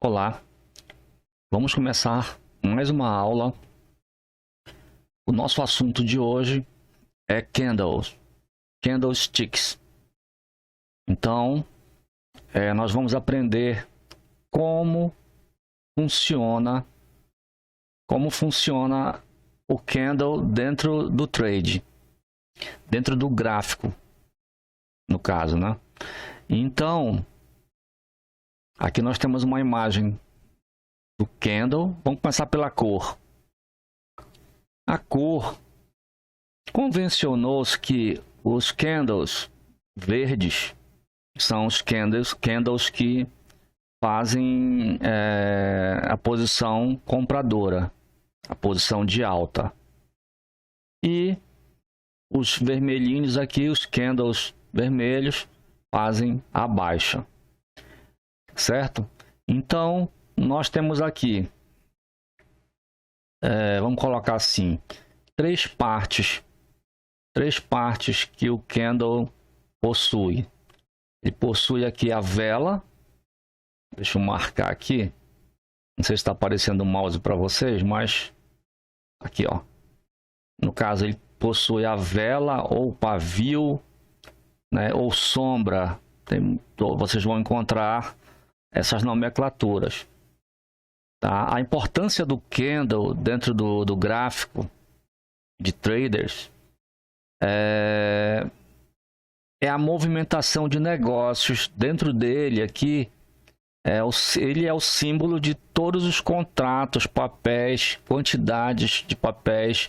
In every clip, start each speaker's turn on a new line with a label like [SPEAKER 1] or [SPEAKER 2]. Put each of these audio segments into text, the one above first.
[SPEAKER 1] Olá, vamos começar mais uma aula. O nosso assunto de hoje é candlesticks. Então, nós vamos aprender como funciona o candle dentro do trade, dentro do gráfico, no caso, né? Então, aqui nós temos uma imagem do candle. Vamos começar pela cor. A cor, convencionou-se que os candles verdes são os candles que fazem a posição compradora, a posição de alta. E os vermelhinhos aqui, os candles vermelhos, fazem a baixa. Certo? Então, nós temos aqui, vamos colocar assim, três partes que o candle possui. Ele possui aqui a vela. Deixa eu marcar aqui. Não sei se está aparecendo o mouse para vocês, mas aqui, ó. No caso, ele possui a vela ou pavio, né, ou sombra. Vocês vão encontrar essas nomenclaturas. Tá? A importância do candle dentro do gráfico de traders é a movimentação de negócios. Dentro dele aqui, ele é o símbolo de todos os contratos, papéis, quantidades de papéis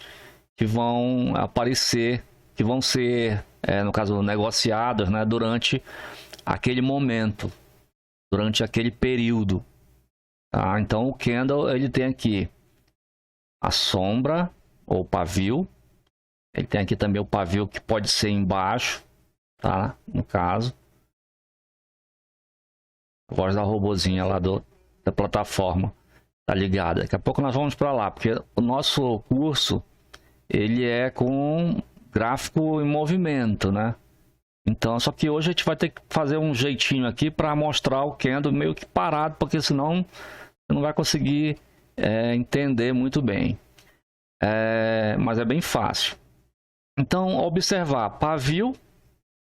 [SPEAKER 1] que vão aparecer, que vão ser, no caso, negociados, né, durante aquele momento, durante aquele período. Tá? Então, o candle, ele tem aqui a sombra ou pavio. Ele tem aqui também o pavio, que pode ser embaixo, tá? No caso. A voz da robozinha lá da plataforma tá ligada. Daqui a pouco nós vamos para lá, porque o nosso curso, ele é com gráfico em movimento, né? Então, só que hoje a gente vai ter que fazer um jeitinho aqui para mostrar o candle meio que parado, porque senão você não vai conseguir entender muito bem. Mas é bem fácil. Então, observar pavio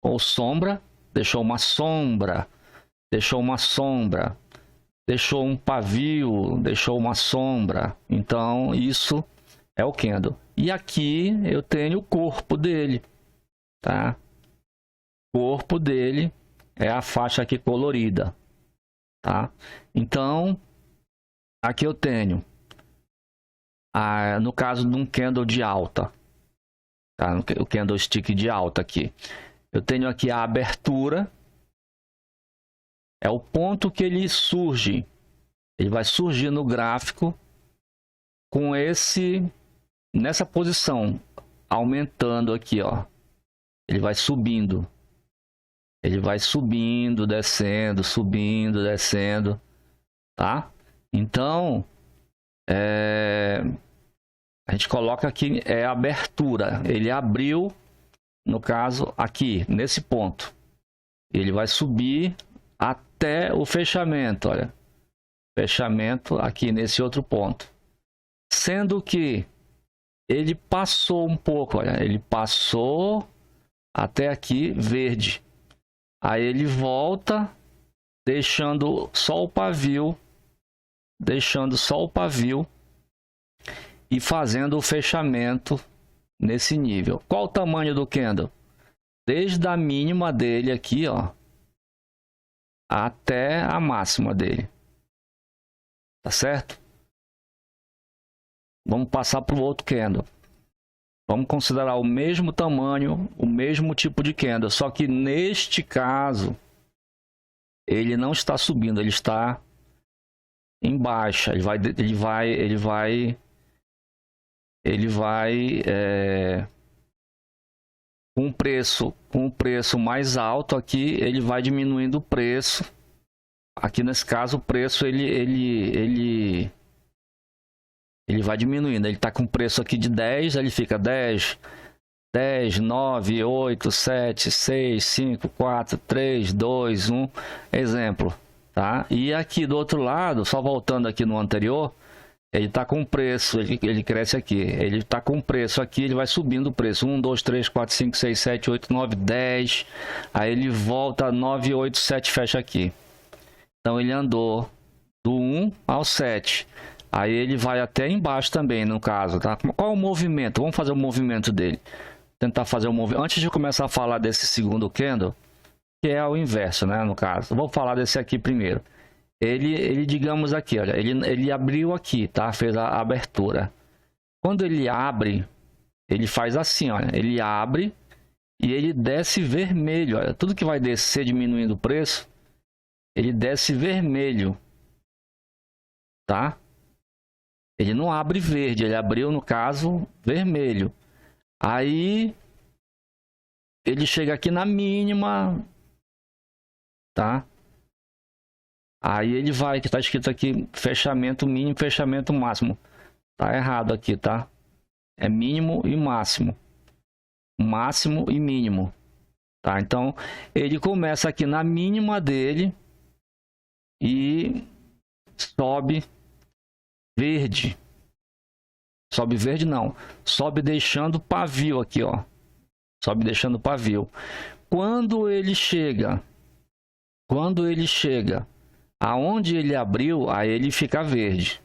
[SPEAKER 1] ou sombra, deixou uma sombra, deixou uma sombra, deixou um pavio, deixou uma sombra. Então, isso é o candle. E aqui eu tenho o corpo dele, tá? O corpo dele é a faixa aqui colorida, tá? Então, aqui eu tenho, no caso de um candle de alta, tá? O candlestick de alta aqui, eu tenho aqui a abertura, é o ponto que ele surge, ele vai surgir no gráfico com nessa posição, aumentando aqui, ó, ele vai subindo. Ele vai subindo, descendo, subindo, descendo, tá? Então, a gente coloca aqui, a abertura. Ele abriu, no caso, aqui, nesse ponto. Ele vai subir até o fechamento, olha. Fechamento aqui nesse outro ponto. Sendo que ele passou um pouco, olha. Ele passou até aqui, verde. Aí ele volta, deixando só o pavio, e fazendo o fechamento nesse nível. Qual o tamanho do candle? Desde a mínima dele aqui, ó, até a máxima dele. Tá certo? Vamos passar para o outro candle. Vamos considerar o mesmo tamanho, o mesmo tipo de candle, só que neste caso ele não está subindo, ele está em baixa. Ele vai com o preço mais alto aqui, ele vai diminuindo o preço. Aqui nesse caso o preço ele vai diminuindo. Ele está com preço aqui de 10, ele fica 10, 10, 9, 8, 7, 6, 5, 4, 3, 2, 1. Exemplo. tá? E aqui do outro lado, só voltando aqui no anterior, ele está com preço, ele cresce aqui, ele está com preço aqui, ele vai subindo o preço, 1, 2, 3, 4, 5, 6, 7, 8, 9, 10, aí ele volta 9, 8, 7, fecha aqui. Então ele andou do 1 ao 7, aí ele vai até embaixo também, no caso, tá? Qual é o movimento? Vamos fazer o movimento dele. Tentar fazer o movimento. Antes de começar a falar desse segundo candle, que é o inverso, né, no caso. Vou falar desse aqui primeiro. Ele digamos aqui, olha, ele abriu aqui, tá? Fez a abertura. Quando ele abre, ele faz assim, olha, ele abre e ele desce vermelho, olha, tudo que vai descer diminuindo o preço, ele desce vermelho, tá? Ele não abre verde, ele abriu, no caso, vermelho. Aí ele chega aqui na mínima, tá? Aí ele vai, que tá escrito aqui, fechamento mínimo, fechamento máximo. Tá errado aqui, tá? É mínimo e máximo. Máximo e mínimo. Tá? Então, ele começa aqui na mínima dele e sobe verde. Sobe verde não. Sobe deixando pavio aqui, ó. Sobe deixando pavio. Quando ele chega aonde ele abriu, aí ele fica verde.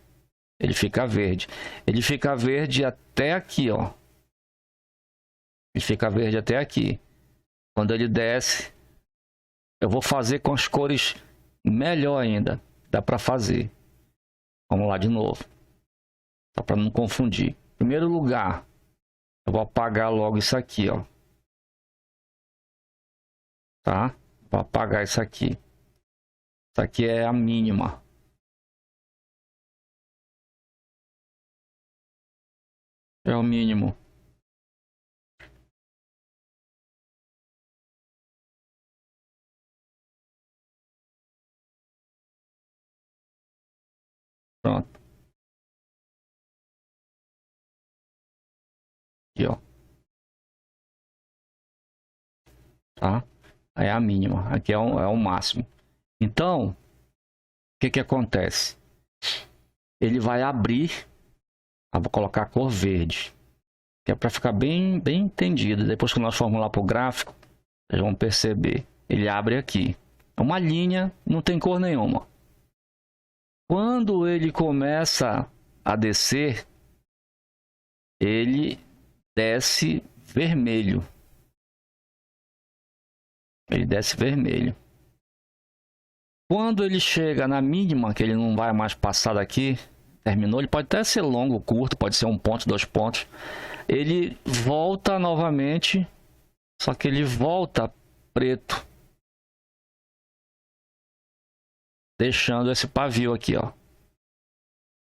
[SPEAKER 1] Ele fica verde. Ele fica verde até aqui, ó. Ele fica verde até aqui. Quando ele desce, eu vou fazer com as cores melhor ainda. Dá para fazer. Vamos lá de novo. Só para não confundir. Em primeiro lugar, eu vou apagar logo isso aqui, ó. Tá? Vou apagar isso aqui. Isso aqui é a mínima. É o mínimo. Pronto. Aqui, ó. Tá? Aí é a mínima. Aqui é o máximo. Então, o que acontece? Ele vai abrir. Vou colocar a cor verde. Que é para ficar bem entendido. Depois que nós formos lá para o gráfico, vocês vão perceber. Ele abre aqui. É uma linha, não tem cor nenhuma. Quando ele começa a descer, ele desce vermelho. Ele desce vermelho. Quando ele chega na mínima, que ele não vai mais passar daqui, terminou, ele pode até ser longo, curto, pode ser 1 ponto, 2 pontos. Ele volta novamente, só que ele volta preto. Deixando esse pavio aqui, ó.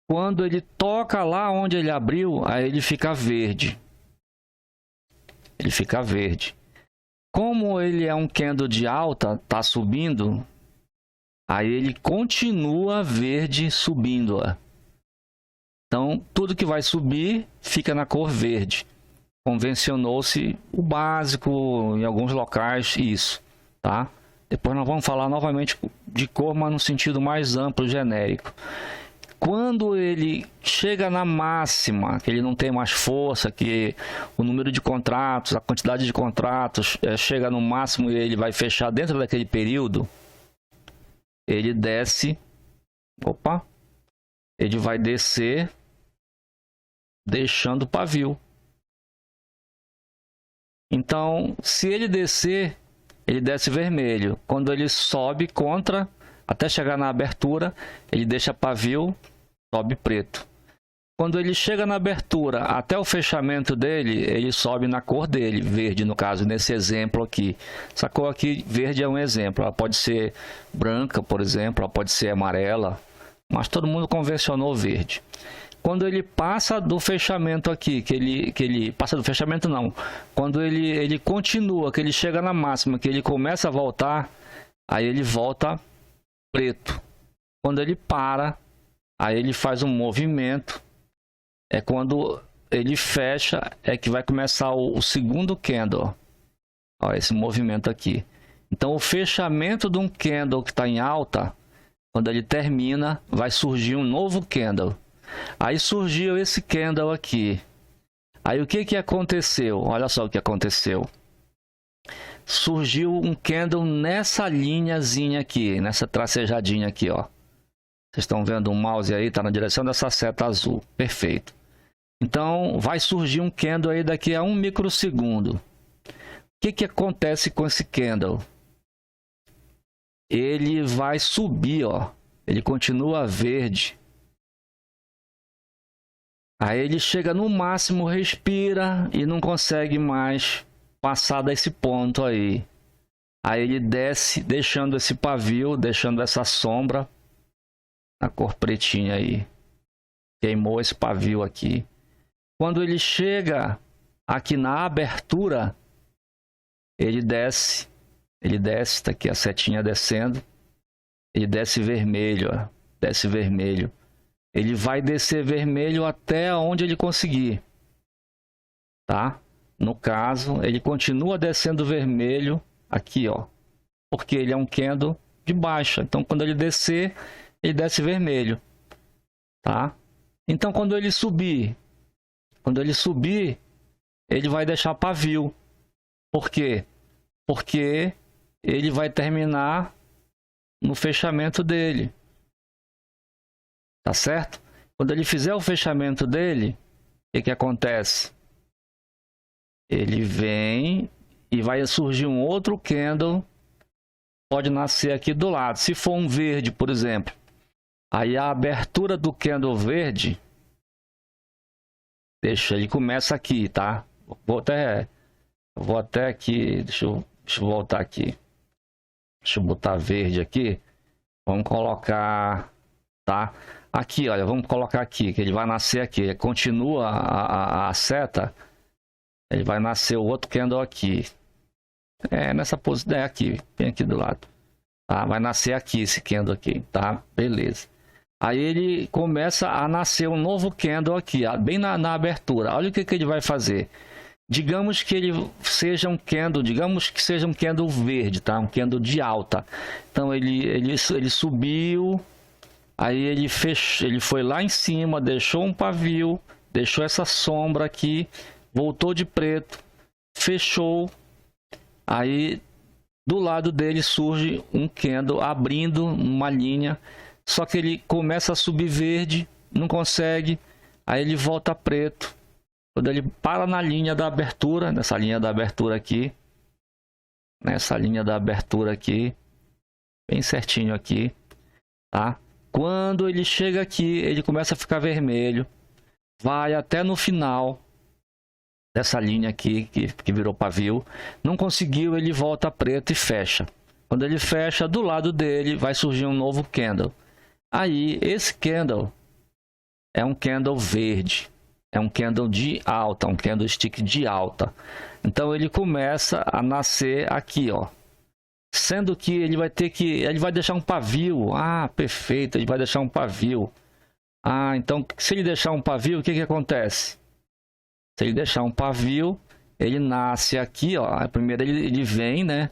[SPEAKER 1] Quando ele toca lá onde ele abriu, aí ele fica verde. Ele fica verde. Como ele é um candle de alta, tá subindo, aí ele continua verde subindo, ó. Então, tudo que vai subir fica na cor verde. Convencionou-se o básico em alguns locais, isso, tá? Depois nós vamos falar novamente de cor, mas no sentido mais amplo, genérico. Quando ele chega na máxima, que ele não tem mais força, que o número de contratos, a quantidade de contratos chega no máximo e ele vai fechar dentro daquele período, ele desce, ele vai descer deixando pavio. Então, se ele descer, ele desce vermelho. Quando ele sobe contra, até chegar na abertura, ele deixa pavio, sobe preto. Quando ele chega na abertura até o fechamento dele, ele sobe na cor dele, verde no caso, nesse exemplo aqui. Essa cor aqui, verde é um exemplo. Ela pode ser branca, por exemplo, ela pode ser amarela, mas todo mundo convencionou verde. Quando ele passa do fechamento aqui, que ele passa do fechamento não, quando ele continua, que ele chega na máxima, que ele começa a voltar, aí ele volta preto. Quando ele para, aí ele faz um movimento. É quando ele fecha, é que vai começar o segundo candle. Ó, esse movimento aqui. Então, o fechamento de um candle que está em alta Quando ele termina, vai surgir um novo candle. Aí surgiu esse candle aqui. Aí o que aconteceu? Olha só o que aconteceu. Surgiu um candle nessa linhazinha aqui, nessa tracejadinha aqui, ó. Vocês estão vendo o mouse aí, tá na direção dessa seta azul. Perfeito. Então, vai surgir um candle aí daqui a 1 microsegundo. O que acontece com esse candle? Ele vai subir, ó. Ele continua verde. Aí ele chega no máximo, respira e não consegue mais passar desse ponto aí. Aí ele desce, deixando esse pavio, deixando essa sombra na cor pretinha aí. Queimou esse pavio aqui. Quando ele chega aqui na abertura, ele desce, tá aqui a setinha descendo. Ele desce vermelho, ó, desce vermelho. Ele vai descer vermelho até onde ele conseguir, tá? No caso, ele continua descendo vermelho aqui, ó, porque ele é um candle de baixa. Então, quando ele descer, ele desce vermelho, tá? Então, quando ele subir, ele vai deixar pavio. Por quê? Porque ele vai terminar no fechamento dele. Tá certo? Quando ele fizer o fechamento dele, o que acontece? Ele vem e vai surgir um outro candle. Pode nascer aqui do lado. Se for um verde, por exemplo, aí a abertura do candle verde, deixa, ele começa aqui, tá? Vou até aqui, deixa eu voltar aqui. Deixa eu botar verde aqui. Vamos colocar, tá? Aqui, olha, vamos colocar aqui, que ele vai nascer aqui. Ele continua a seta, ele vai nascer o outro candle aqui. Nessa posição, aqui, bem aqui do lado. Tá? Vai nascer aqui esse candle aqui, tá? Beleza. Aí ele começa a nascer um novo candle aqui, bem na abertura. Olha o que ele vai fazer. Digamos que ele seja um candle, verde, tá? Um candle de alta. Então ele subiu, aí ele foi lá em cima, deixou um pavio, deixou essa sombra aqui, voltou de preto, fechou. Aí do lado dele surge um candle abrindo uma linha, só que ele começa a subir verde, não consegue, aí ele volta preto. Quando ele para na linha da abertura, nessa linha da abertura aqui, bem certinho aqui, tá? Quando ele chega aqui, ele começa a ficar vermelho, vai até no final dessa linha aqui, que virou pavio, não conseguiu, ele volta preto e fecha. Quando ele fecha, do lado dele vai surgir um novo candle. Aí, esse candle é um candle verde. É um candle de alta, um candlestick de alta. Então ele começa a nascer aqui, ó. Sendo que ele vai deixar um pavio. Ah, perfeito, ele vai deixar um pavio. Ah, então se ele deixar um pavio, o que acontece? Se ele deixar um pavio, ele nasce aqui, ó. Primeiro ele vem, né?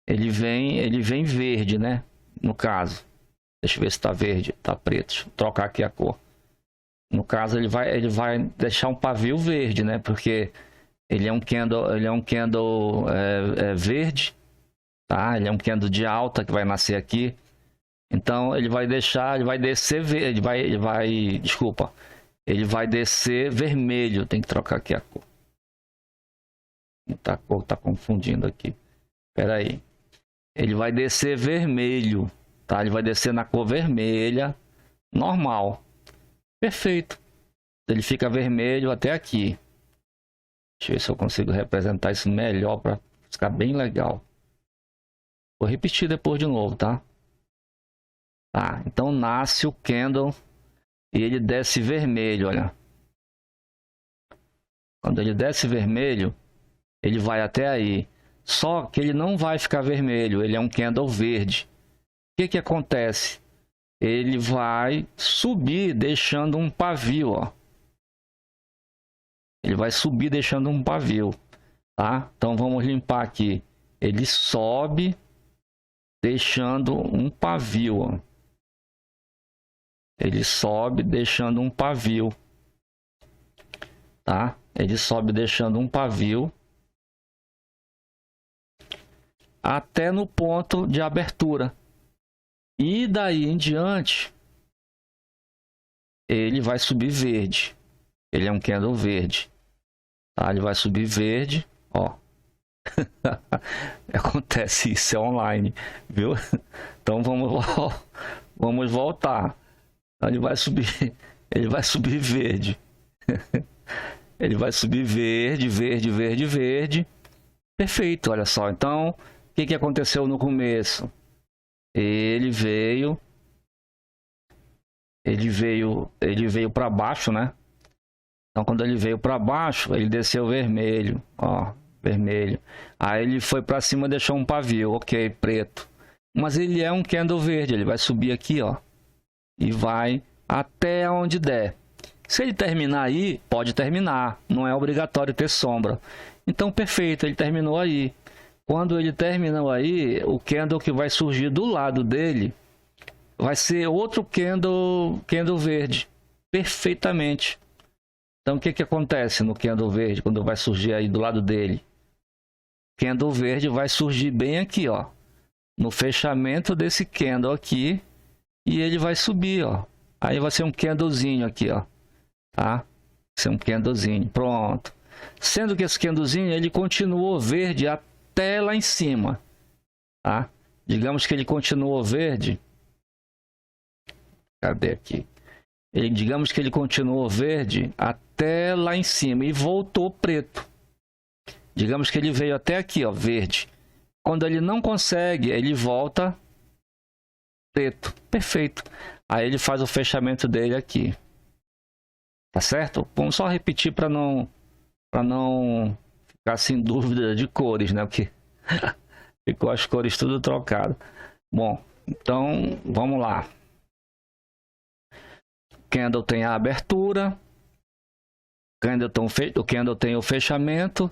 [SPEAKER 1] Ele vem verde, né? No caso. Deixa eu ver se tá verde, tá preto. Deixa eu trocar aqui a cor. No caso, ele vai deixar um pavio verde, né? Porque ele é um candle verde, tá? Ele é um candle de alta que vai nascer aqui. Então ele vai descer verde, ele vai descer vermelho. Tem que trocar aqui a cor. A cor tá confundindo aqui. Espera aí. Ele vai descer vermelho, tá? Ele vai descer na cor vermelha, normal. Perfeito. Ele fica vermelho até aqui. Deixa eu ver se eu consigo representar isso melhor para ficar bem legal. Vou repetir depois de novo, tá? Tá, então nasce o candle e ele desce vermelho, olha. Quando ele desce vermelho, ele vai até aí. Só que ele não vai ficar vermelho, ele é um candle verde. O que acontece? Ele vai subir deixando um pavio, ó. Ele vai subir deixando um pavio, tá? Então vamos limpar aqui. Ele sobe deixando um pavio, ó. ele sobe deixando um pavio, tá? Ele sobe deixando um pavio até no ponto de abertura. E daí em diante, ele vai subir verde. Ele é um candle verde, tá? Ele vai subir verde, ó. Acontece isso, é online, viu? Então vamos voltar. Ele vai subir verde. Ele vai subir verde, verde, verde, verde. Perfeito, olha só. Então, o que aconteceu no começo? Ele veio para baixo, né? Então, quando ele veio para baixo, ele desceu vermelho, ó, vermelho. Aí ele foi para cima, deixou um pavio, ok, preto. Mas ele é um candle verde, ele vai subir aqui, ó, e vai até onde der. Se ele terminar aí, pode terminar, não é obrigatório ter sombra. Então, perfeito, ele terminou aí. Quando ele terminou aí, o candle que vai surgir do lado dele vai ser outro candle verde, perfeitamente. Então, o que acontece no candle verde, quando vai surgir aí do lado dele? O candle verde vai surgir bem aqui, ó, no fechamento desse candle aqui, e ele vai subir, ó. Aí vai ser um candlezinho aqui, ó, tá? Vai ser um candlezinho, pronto. Sendo que esse candlezinho, ele continuou verde até lá em cima, tá? Digamos que ele continuou verde. Cadê aqui? Digamos que ele continuou verde até lá em cima e voltou preto. Digamos que ele veio até aqui, ó, verde. Quando ele não consegue, ele volta preto. Perfeito. Aí ele faz o fechamento dele aqui. Tá certo? Vamos só repetir para não ficar sem dúvida de cores, né? Porque ficou as cores tudo trocado. Bom, então vamos lá. O candle tem a abertura. O candle tem o fechamento.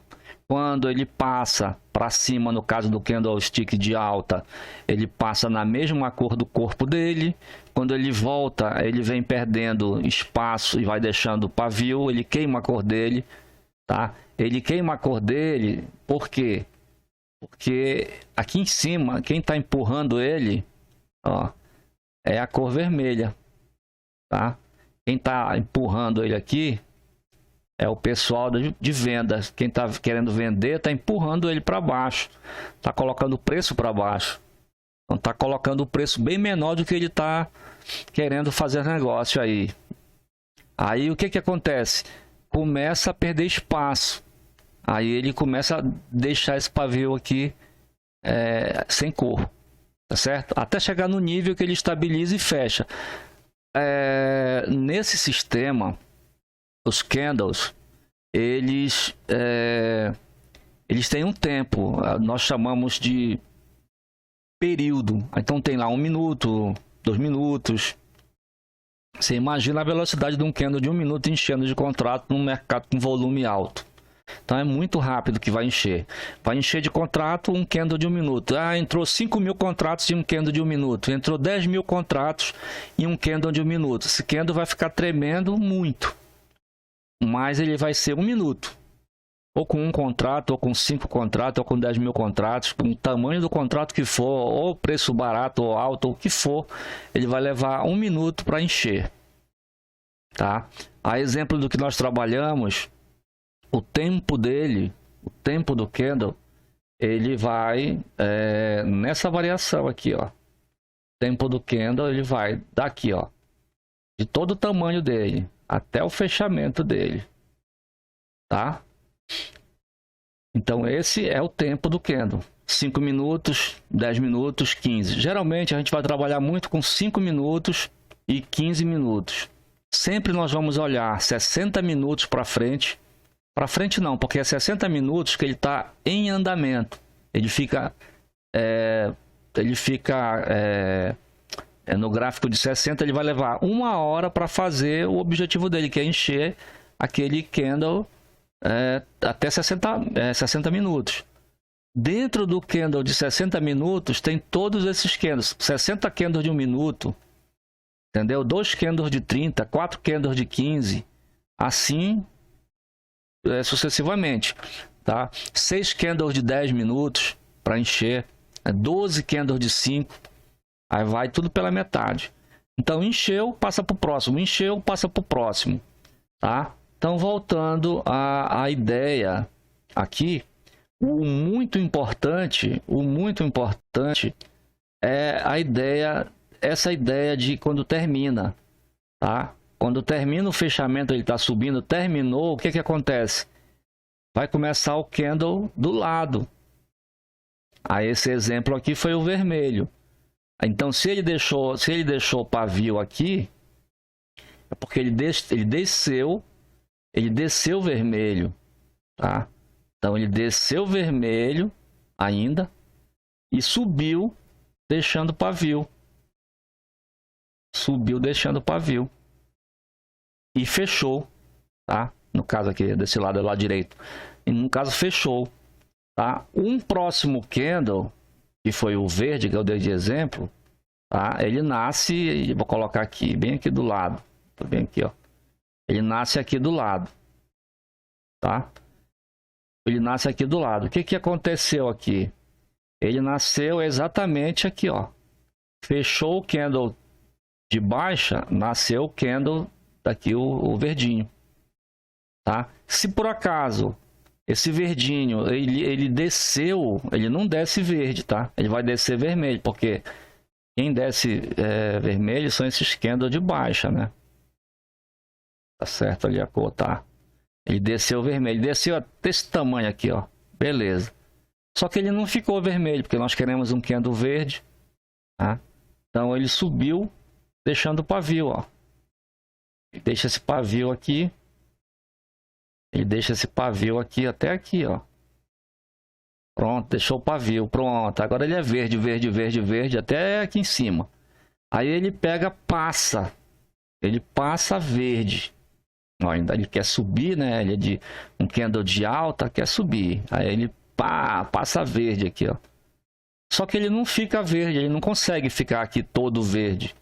[SPEAKER 1] Quando ele passa para cima, no caso do candlestick de alta, ele passa na mesma cor do corpo dele. Quando ele volta, ele vem perdendo espaço e vai deixando o pavio. Ele queima a cor dele, tá? Ele queima a cor dele, por quê? Porque aqui em cima, quem está empurrando ele, ó, é a cor vermelha, tá? Quem está empurrando ele aqui é o pessoal de vendas. Quem está querendo vender está empurrando ele para baixo, está colocando o preço para baixo. Então está colocando o preço bem menor do que ele está querendo fazer negócio aí. Aí o que acontece? Começa a perder espaço. Aí ele começa a deixar esse pavio aqui sem cor, tá certo? Até chegar no nível que ele estabiliza e fecha. Nesse sistema, os candles, eles têm um tempo, nós chamamos de período. Então tem lá 1 minuto, 2 minutos. Você imagina a velocidade de um candle de 1 minuto enchendo de contrato num mercado com volume alto. Então é muito rápido que vai encher. Vai encher de contrato um candle de 1 minuto. Entrou 5.000 contratos em um candle de 1 minuto. Entrou 10.000 contratos em um candle de 1 minuto. Esse candle vai ficar tremendo muito. Mas ele vai ser 1 minuto. Ou com um contrato, ou com 5 contratos, ou com 10.000 contratos. Com o tamanho do contrato que for, ou preço barato ou alto, ou o que for, ele vai levar 1 minuto para encher. Tá? A exemplo do que nós trabalhamos, o tempo dele, o tempo do candle, ele vai nessa variação aqui, ó. O tempo do candle, ele vai daqui, ó, de todo o tamanho dele até o fechamento dele, tá? Então esse é o tempo do candle. 5 minutos, 10 minutos, 15. Geralmente a gente vai trabalhar muito com 5 minutos e 15 minutos. Sempre nós vamos olhar 60 minutos para frente. Para frente não, porque é 60 minutos que ele está em andamento. Ele fica no gráfico de 60, ele vai levar 1 hora para fazer o objetivo dele, que é encher aquele candle até 60 minutos. Dentro do candle de 60 minutos tem todos esses candles. 60 candles de 1 minuto entendeu? 2 candles de 30, 4 candles de 15, assim sucessivamente, tá? 6 candles de 10 minutos para encher, 12 candles de 5, aí vai tudo pela metade. Então encheu, passa para o próximo, encheu, passa para o próximo, tá? Então voltando à ideia aqui, o muito importante é a ideia, essa ideia de quando termina, tá? Quando termina o fechamento, ele está subindo, terminou, o que que acontece? Vai começar o candle do lado. Aí esse exemplo aqui foi o vermelho. Então se ele deixou o pavio aqui, é porque ele desceu vermelho, tá? Então ele desceu vermelho ainda e subiu deixando o pavio. Subiu deixando o pavio. E fechou, tá? No caso aqui, desse lado, do lado direito. E no caso, fechou, tá? Um próximo candle, que foi o verde, que eu dei de exemplo, tá? Ele nasce, vou colocar aqui, bem aqui do lado. Bem aqui, ó. Ele nasce aqui do lado, tá? Ele nasce aqui do lado. O que que aconteceu aqui? Ele nasceu exatamente aqui, ó. Fechou o candle de baixa, nasceu o candle daqui, o verdinho, tá? Se por acaso esse verdinho ele desceu, ele não desce verde, tá? Ele vai descer vermelho, porque quem desce vermelho são esses candles de baixa, né? Tá certo ali a cor, tá? Ele desceu vermelho, desceu desse tamanho aqui, ó. Beleza. Só que ele não ficou vermelho, porque nós queremos um candle verde, tá? Então ele subiu, deixando o pavio, ó. Ele deixa esse pavio aqui. Ele deixa esse pavio aqui até aqui, ó. Pronto, deixou o pavio. Pronto, agora ele é verde, verde, verde, verde, até aqui em cima. Aí ele pega, passa. Ele passa verde. Ó, ainda ele quer subir, né? Ele é de um candle de alta, quer subir. Aí ele passa verde aqui, ó. Só que ele não fica verde, ele não consegue ficar aqui todo verde.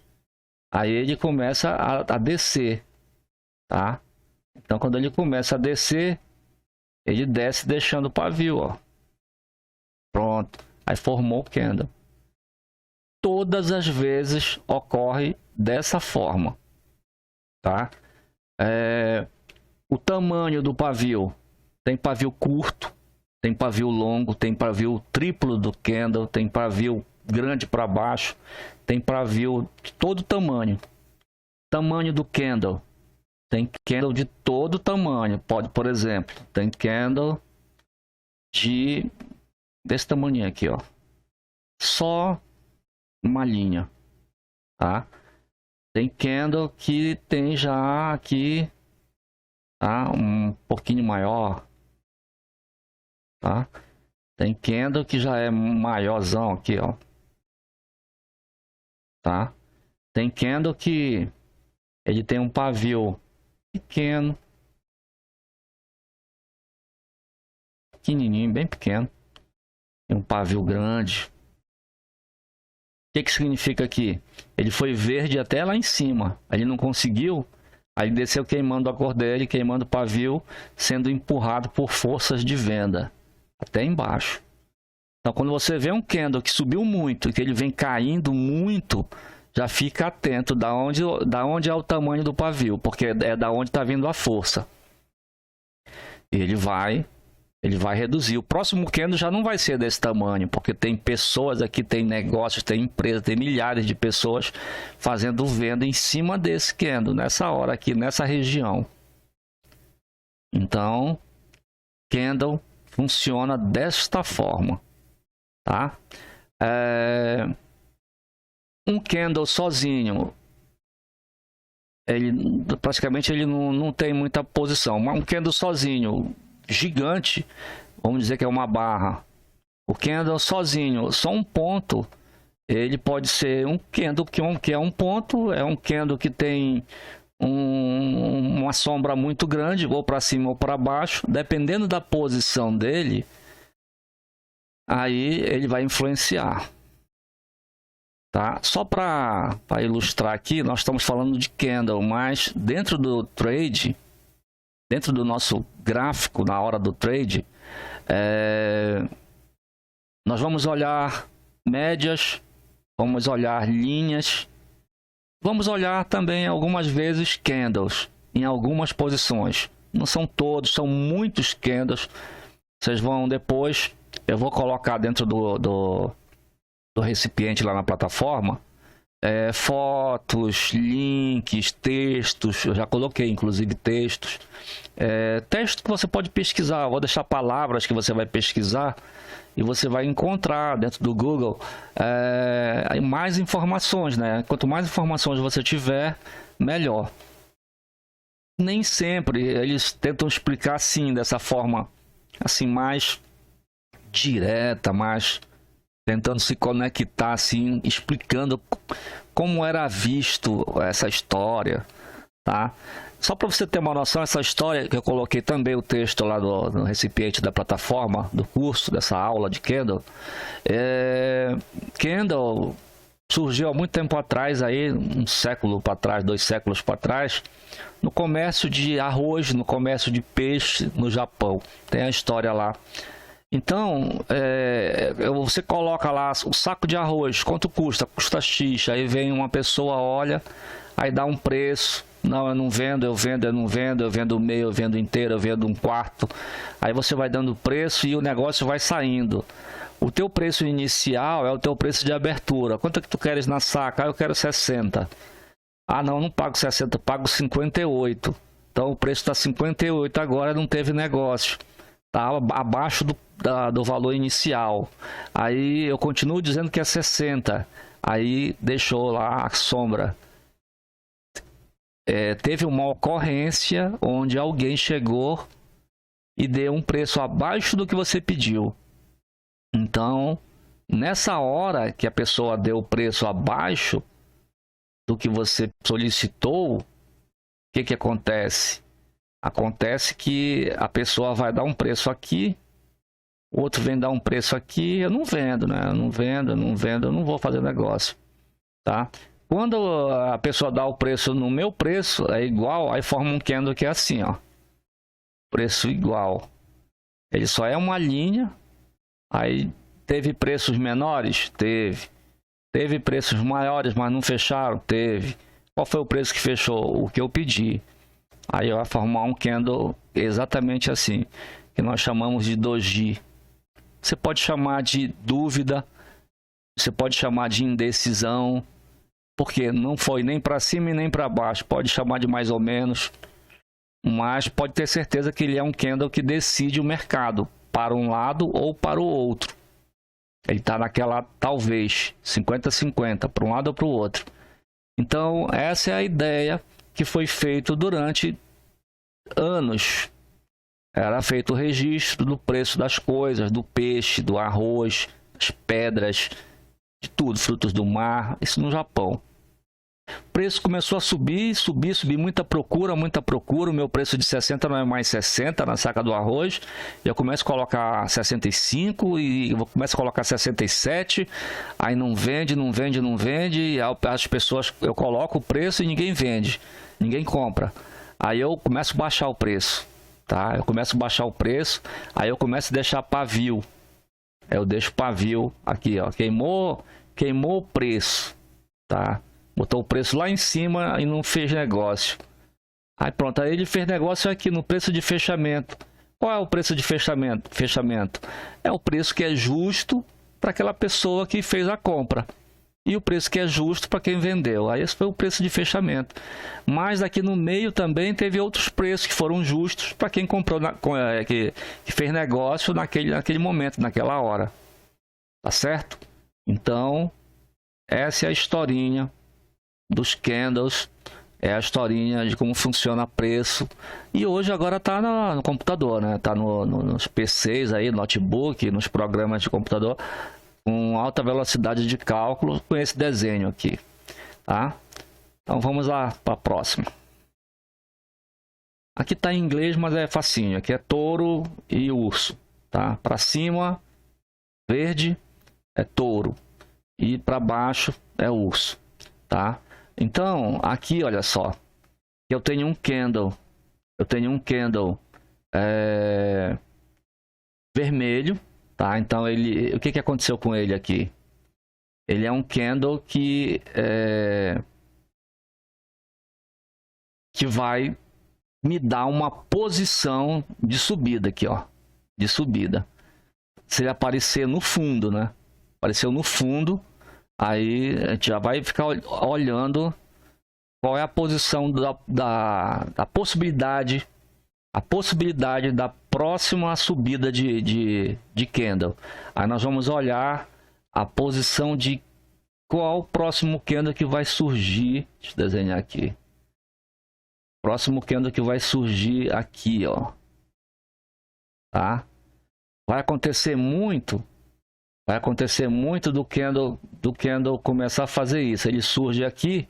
[SPEAKER 1] Aí ele começa a descer, tá? Então quando ele começa a descer, ele desce deixando o pavio, ó. Pronto. Aí formou o candle. Todas as vezes ocorre dessa forma, tá? O tamanho do pavio. Tem pavio curto, tem pavio longo, tem pavio triplo do candle, tem pavio grande para baixo, tem pavio de todo tamanho. Tamanho do candle. Tem candle de todo tamanho. Pode, por exemplo, tem candle desse tamanho aqui, ó. Só uma linha, tá? Tem candle que tem já aqui, tá? Um pouquinho maior, tá? Tem candle que já é maiorzão aqui, ó. Tá? Tem candle que ele tem um pavio pequeno, pequenininho, bem pequeno, e um pavio grande. O que significa aqui? Ele foi verde até lá em cima, ele não conseguiu, aí desceu queimando a cor dele, queimando o pavio, sendo empurrado por forças de venda até embaixo. Então quando você vê um candle que subiu muito e que ele vem caindo muito, já fica atento da onde é o tamanho do pavio, porque é da onde está vindo a força. Ele vai reduzir. O próximo candle já não vai ser desse tamanho, porque tem pessoas aqui, tem negócios, tem empresas, tem milhares de pessoas fazendo venda em cima desse candle, nessa hora aqui, nessa região. Então, candle funciona desta forma, tá? Um candle sozinho, praticamente ele não tem muita posição. Mas um candle sozinho, gigante, vamos dizer que é uma barra. O candle sozinho, só um ponto, ele pode ser um candle que é um ponto, é um candle que tem uma sombra muito grande, ou para cima ou para baixo, dependendo da posição dele, aí ele vai influenciar. tá? Só para ilustrar aqui, nós estamos falando de candle, mas dentro do trade, dentro do nosso gráfico na hora do trade, nós vamos olhar médias, vamos olhar linhas, vamos olhar também algumas vezes candles em algumas posições. Não são todos, são muitos candles. Vocês vão depois, eu vou colocar dentro do recipiente lá na plataforma, fotos, links, textos. Eu já coloquei inclusive textos, texto que você pode pesquisar. Eu vou deixar palavras que você vai pesquisar e você vai encontrar dentro do Google mais informações, né? Quanto mais informações você tiver, melhor. Nem sempre eles tentam explicar assim, dessa forma assim mais direta, mais tentando se conectar assim, explicando como era visto essa história, tá? Só para você ter uma noção, essa história que eu coloquei também o texto lá no recipiente da plataforma do curso, dessa aula de Candle. Candle surgiu há muito tempo atrás, aí, um século para trás, 2 séculos para trás, no comércio de arroz, no comércio de peixe no Japão. Tem a história lá. Então, você coloca lá o saco de arroz, quanto custa? Custa X. Aí vem uma pessoa, olha, aí dá um preço. Não, eu não vendo, eu vendo, eu não vendo, eu vendo meio, eu vendo inteiro, eu vendo um quarto. Aí você vai dando preço e o negócio vai saindo. O teu preço inicial é o teu preço de abertura. Quanto é que tu queres na saca? Ah, eu quero 60. Ah, não, não pago 60, pago 58. Então o preço está 58, agora não teve negócio. Tá abaixo do valor inicial. Aí eu continuo dizendo que é 60. Aí deixou lá a sombra. Teve uma ocorrência onde alguém chegou e deu um preço abaixo do que você pediu. Então, nessa hora que a pessoa deu o preço abaixo do que você solicitou, o que acontece? Acontece que a pessoa vai dar um preço aqui, o outro vem dar um preço aqui, eu não vendo, né? Eu não vendo, eu não vou fazer negócio, tá? Quando a pessoa dá o preço no meu preço, é igual, aí forma um candle que é assim, ó. Preço igual. Ele só é uma linha. Aí teve preços menores? Teve. Teve preços maiores, mas não fecharam? Teve. Qual foi o preço que fechou? O que eu pedi. Aí vai formar um candle exatamente assim, que nós chamamos de doji. Você pode chamar de dúvida, você pode chamar de indecisão, porque não foi nem para cima e nem para baixo. Pode chamar de mais ou menos, mas pode ter certeza que ele é um candle que decide o mercado para um lado ou para o outro. Ele está naquela, talvez, 50-50, para um lado ou para o outro. Então, essa é a ideia que foi feito durante anos. Era feito o registro do preço das coisas, do peixe, do arroz, das pedras, de tudo, frutos do mar, isso no Japão. O preço começou a subir, muita procura, o meu preço de 60 não é mais 60 na saca do arroz, eu começo a colocar 65 e eu começo a colocar 67, aí não vende, as pessoas, eu coloco o preço e ninguém vende, ninguém compra, aí eu começo a baixar o preço, tá? Eu começo a baixar o preço, aí eu começo a deixar pavio, eu deixo pavio aqui, ó, queimou o preço, tá? Botou o preço lá em cima e não fez negócio. Aí pronto, aí ele fez negócio aqui no preço de fechamento. Qual é o preço de fechamento? É o preço que é justo para aquela pessoa que fez a compra. E o preço que é justo para quem vendeu. Aí esse foi o preço de fechamento. Mas aqui no meio também teve outros preços que foram justos para quem comprou, que fez negócio naquele momento, naquela hora. Tá certo? Então, essa é a historinha dos candles, é a historinha de como funciona preço. E hoje agora está no computador, né? Está nos PCs aí, notebook, nos programas de computador com alta velocidade de cálculo com esse desenho aqui, tá? Então vamos lá para a próxima. Aqui está em inglês, mas é facinho. Aqui é touro e urso, tá? Para cima, verde é touro. e para baixo é urso, tá? Então, aqui, olha só, eu tenho um candle, vermelho, tá? Então, o que aconteceu com ele aqui? Ele é um candle que vai me dar uma posição de subida aqui, ó, de subida. Se ele aparecer no fundo, né? Apareceu no fundo, aí a gente já vai ficar olhando qual é a posição da possibilidade, da próxima subida de candle. Aí nós vamos olhar a posição de qual o próximo candle que vai surgir. Deixa eu desenhar aqui. Próximo candle que vai surgir aqui, ó. Tá? Vai acontecer muito do candle começar a fazer isso. Ele surge aqui,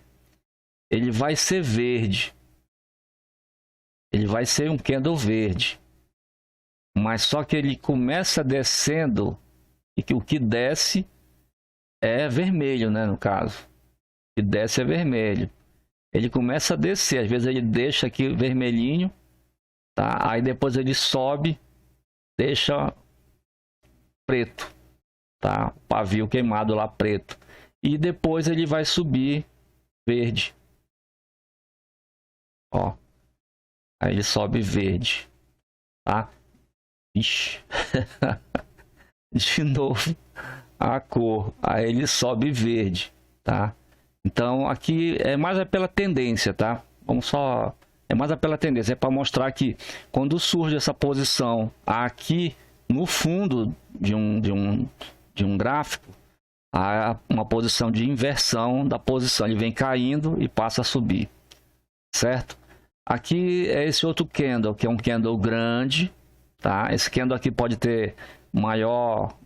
[SPEAKER 1] ele vai ser verde. Ele vai ser um candle verde. Mas só que ele começa descendo e que o que desce é vermelho, né, no caso. O que desce é vermelho. Ele começa a descer, às vezes ele deixa aqui vermelhinho, tá? Aí depois ele sobe, deixa preto, tá? O pavio queimado lá preto. E depois ele vai subir verde. Ó. Aí ele sobe verde, tá? Ixi. De novo a cor. Aí ele sobe verde, tá? Então aqui é mais pela tendência, tá? Vamos só... É mais pela tendência, é para mostrar que quando surge essa posição aqui no fundo de um gráfico, há uma posição de inversão da posição. Ele vem caindo e passa a subir, certo? Aqui é esse outro candle, que é um candle grande, tá? Esse candle aqui pode ter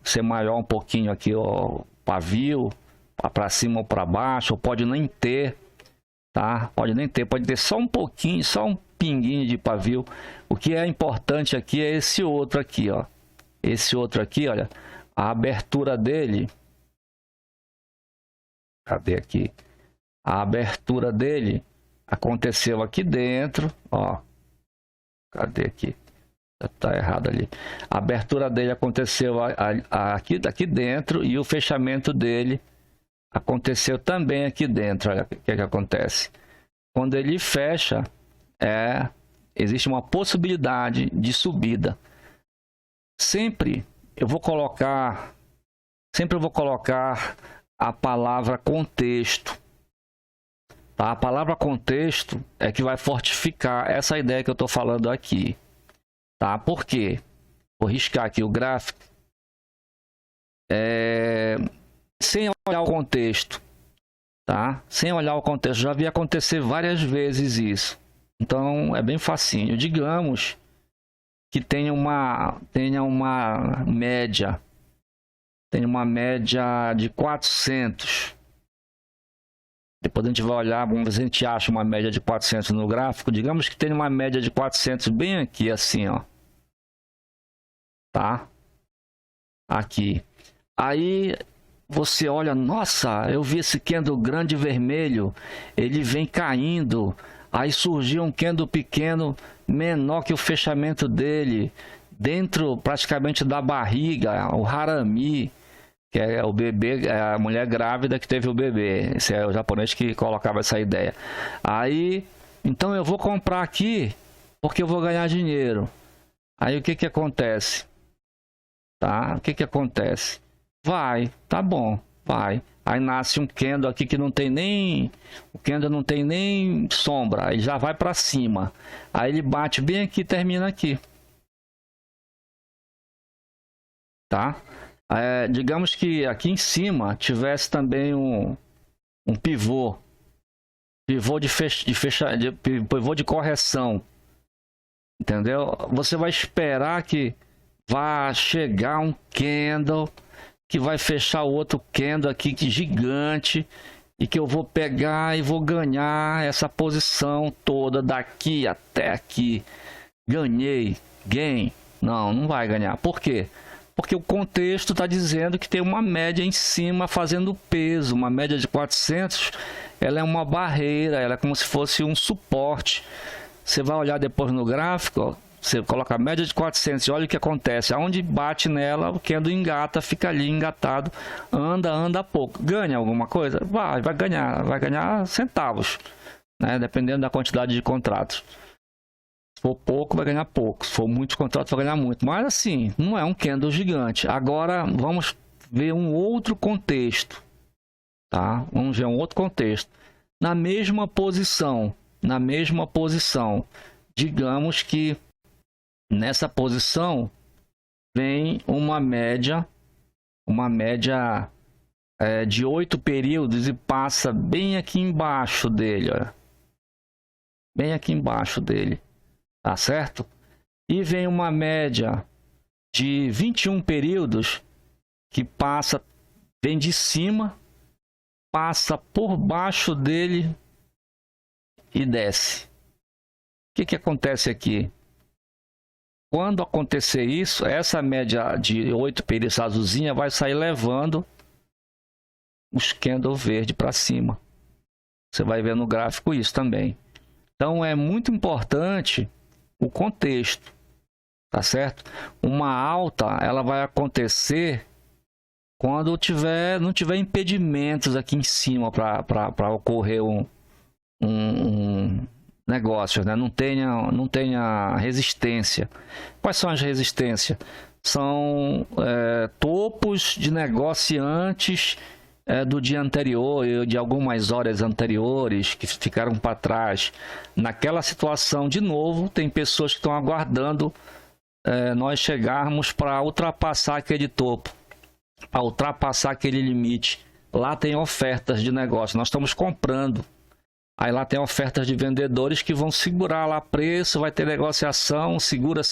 [SPEAKER 1] ser maior um pouquinho aqui, ó, pavio, para cima ou para baixo, ou pode nem ter, tá? Pode ter só um pouquinho, só um pinguinho de pavio. O que é importante aqui é esse outro aqui, ó. Esse outro aqui, olha, a abertura dele. Cadê aqui? A abertura dele aconteceu aqui dentro, ó. Cadê aqui? Tá errado ali. A abertura dele aconteceu aqui dentro e o fechamento dele aconteceu também aqui dentro. Olha o que acontece. Quando ele fecha, existe uma possibilidade de subida. Sempre eu vou colocar a palavra contexto. Tá? A palavra contexto é que vai fortificar essa ideia que eu estou falando aqui. Tá? Por quê? Vou riscar aqui o gráfico. Sem olhar o contexto, tá? Sem olhar o contexto, já vi acontecer várias vezes isso. Então é bem facinho. Digamos que tenha uma média, de 400. Depois a gente vai olhar, vamos ver se a gente acha uma média de 400 no gráfico. Digamos que tenha uma média de 400 bem aqui, assim, ó. Tá? Aqui. Aí você olha, nossa, eu vi esse candle grande vermelho, ele vem caindo. Aí surgiu um candle pequeno, menor que o fechamento dele, dentro praticamente da barriga, o harami, que é o bebê, é a mulher grávida que teve o bebê. Esse é o japonês que colocava essa ideia. Aí, então eu vou comprar aqui porque eu vou ganhar dinheiro. Aí o que acontece? Tá? O que acontece? Tá bom, vai. Aí nasce um candle aqui que não tem nem... O candle não tem nem sombra, aí já vai para cima. Aí ele bate bem aqui e termina aqui. Tá? Digamos que aqui em cima tivesse também um pivô. Pivô pivô de correção. Entendeu? Você vai esperar que vá chegar um candle que vai fechar o outro candle aqui que gigante e que eu vou pegar e vou ganhar essa posição toda daqui até aqui. Ganhei, gain. Não vai ganhar. Por quê? porque o contexto está dizendo que tem uma média em cima fazendo peso. Uma média de 400, ela é uma barreira, ela é como se fosse um suporte. Você vai olhar depois no gráfico, ó, você coloca a média de 400 e olha o que acontece. Aonde bate nela, o candle engata, fica ali engatado, anda pouco. Ganha alguma coisa? Vai ganhar centavos, né? Dependendo da quantidade de contratos. Se for pouco, vai ganhar pouco. Se for muitos contratos, vai ganhar muito. Mas assim, não é um candle gigante. Agora, vamos ver um outro contexto, tá? Vamos ver um outro contexto. Na mesma posição, digamos que nessa posição vem uma média de 8 períodos e passa bem aqui embaixo dele, olha. Bem aqui embaixo dele. Tá certo? E vem uma média de 21 períodos que vem de cima, passa por baixo dele e desce. O que acontece aqui? Quando acontecer isso, essa média de 8 períodos azulzinha vai sair levando os candle verde para cima. Você vai ver no gráfico isso também. Então é muito importante o contexto, tá certo? Uma alta, ela vai acontecer quando não tiver impedimentos aqui em cima para ocorrer um negócio, né? Não tenha resistência. Quais são as resistências? São topos de negociantes do dia anterior, de algumas horas anteriores que ficaram para trás. Naquela situação, de novo, tem pessoas que estão aguardando nós chegarmos para ultrapassar aquele topo, para ultrapassar aquele limite. Lá tem ofertas de negócio, nós estamos comprando. Aí lá tem ofertas de vendedores que vão segurar lá preço, vai ter negociação, segura.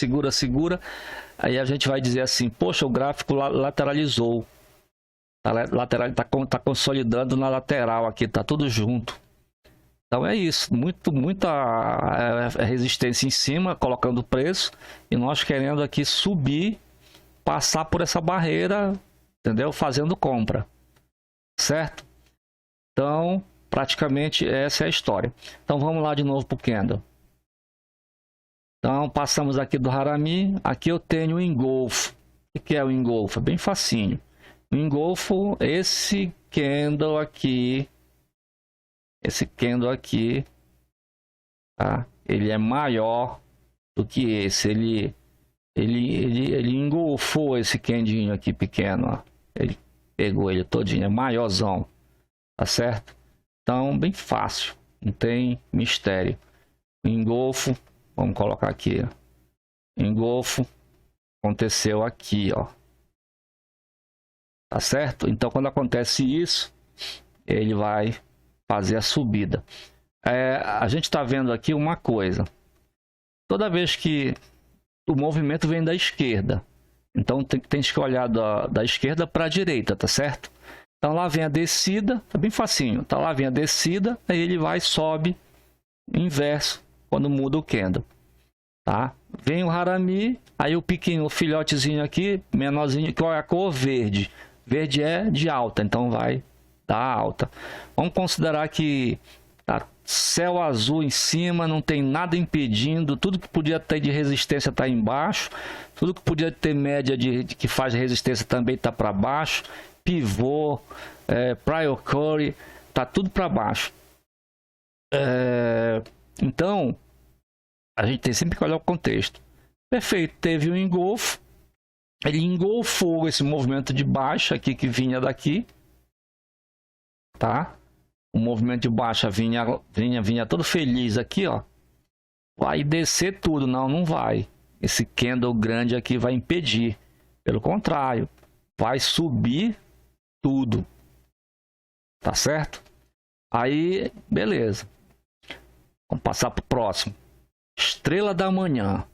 [SPEAKER 1] Aí a gente vai dizer assim, poxa, o gráfico lateralizou. Tá consolidando na lateral aqui, tá tudo junto. Então é isso, muita resistência em cima, colocando preço, e nós querendo aqui subir, passar por essa barreira, entendeu? Fazendo compra, certo? Então, praticamente essa é a história. Então vamos lá de novo para o candle. Então passamos aqui do Harami, aqui eu tenho o engolfo. O que é o engolfo? É bem facinho. O engolfo, esse candle aqui, tá? Ele é maior do que esse. Ele engolfou esse candinho aqui pequeno, ó. Ele pegou ele todinho, é maiorzão, tá certo? Então, bem fácil, não tem mistério. Engolfo, vamos colocar aqui, ó. Engolfo aconteceu aqui, ó. Tá certo? Então, quando acontece isso, ele vai fazer a subida. A gente está vendo aqui uma coisa. Toda vez que o movimento vem da esquerda, então tem que olhar da esquerda para a direita, tá certo? Então lá vem a descida, tá bem facinho. Então lá vem a descida, aí ele vai, sobe, inverso, quando muda o candle. Tá? Vem o Harami, aí o pequeno, o filhotezinho aqui, menorzinho, qual é a cor? Verde. Verde é de alta, então vai dar alta. Vamos considerar que tá céu azul em cima, não tem nada impedindo, tudo que podia ter de resistência está embaixo, tudo que podia ter média que faz resistência também está para baixo, pivô, prior curry, tá tudo para baixo. Então, a gente tem sempre que olhar o contexto. Perfeito, teve um engolfo, ele engolfou esse movimento de baixa aqui que vinha daqui, tá? O movimento de baixa vinha todo feliz aqui, ó. Vai descer tudo, não vai. Esse candle grande aqui vai impedir. Pelo contrário, vai subir tudo. Tá certo? Aí, beleza. Vamos passar pro próximo. Estrela da manhã,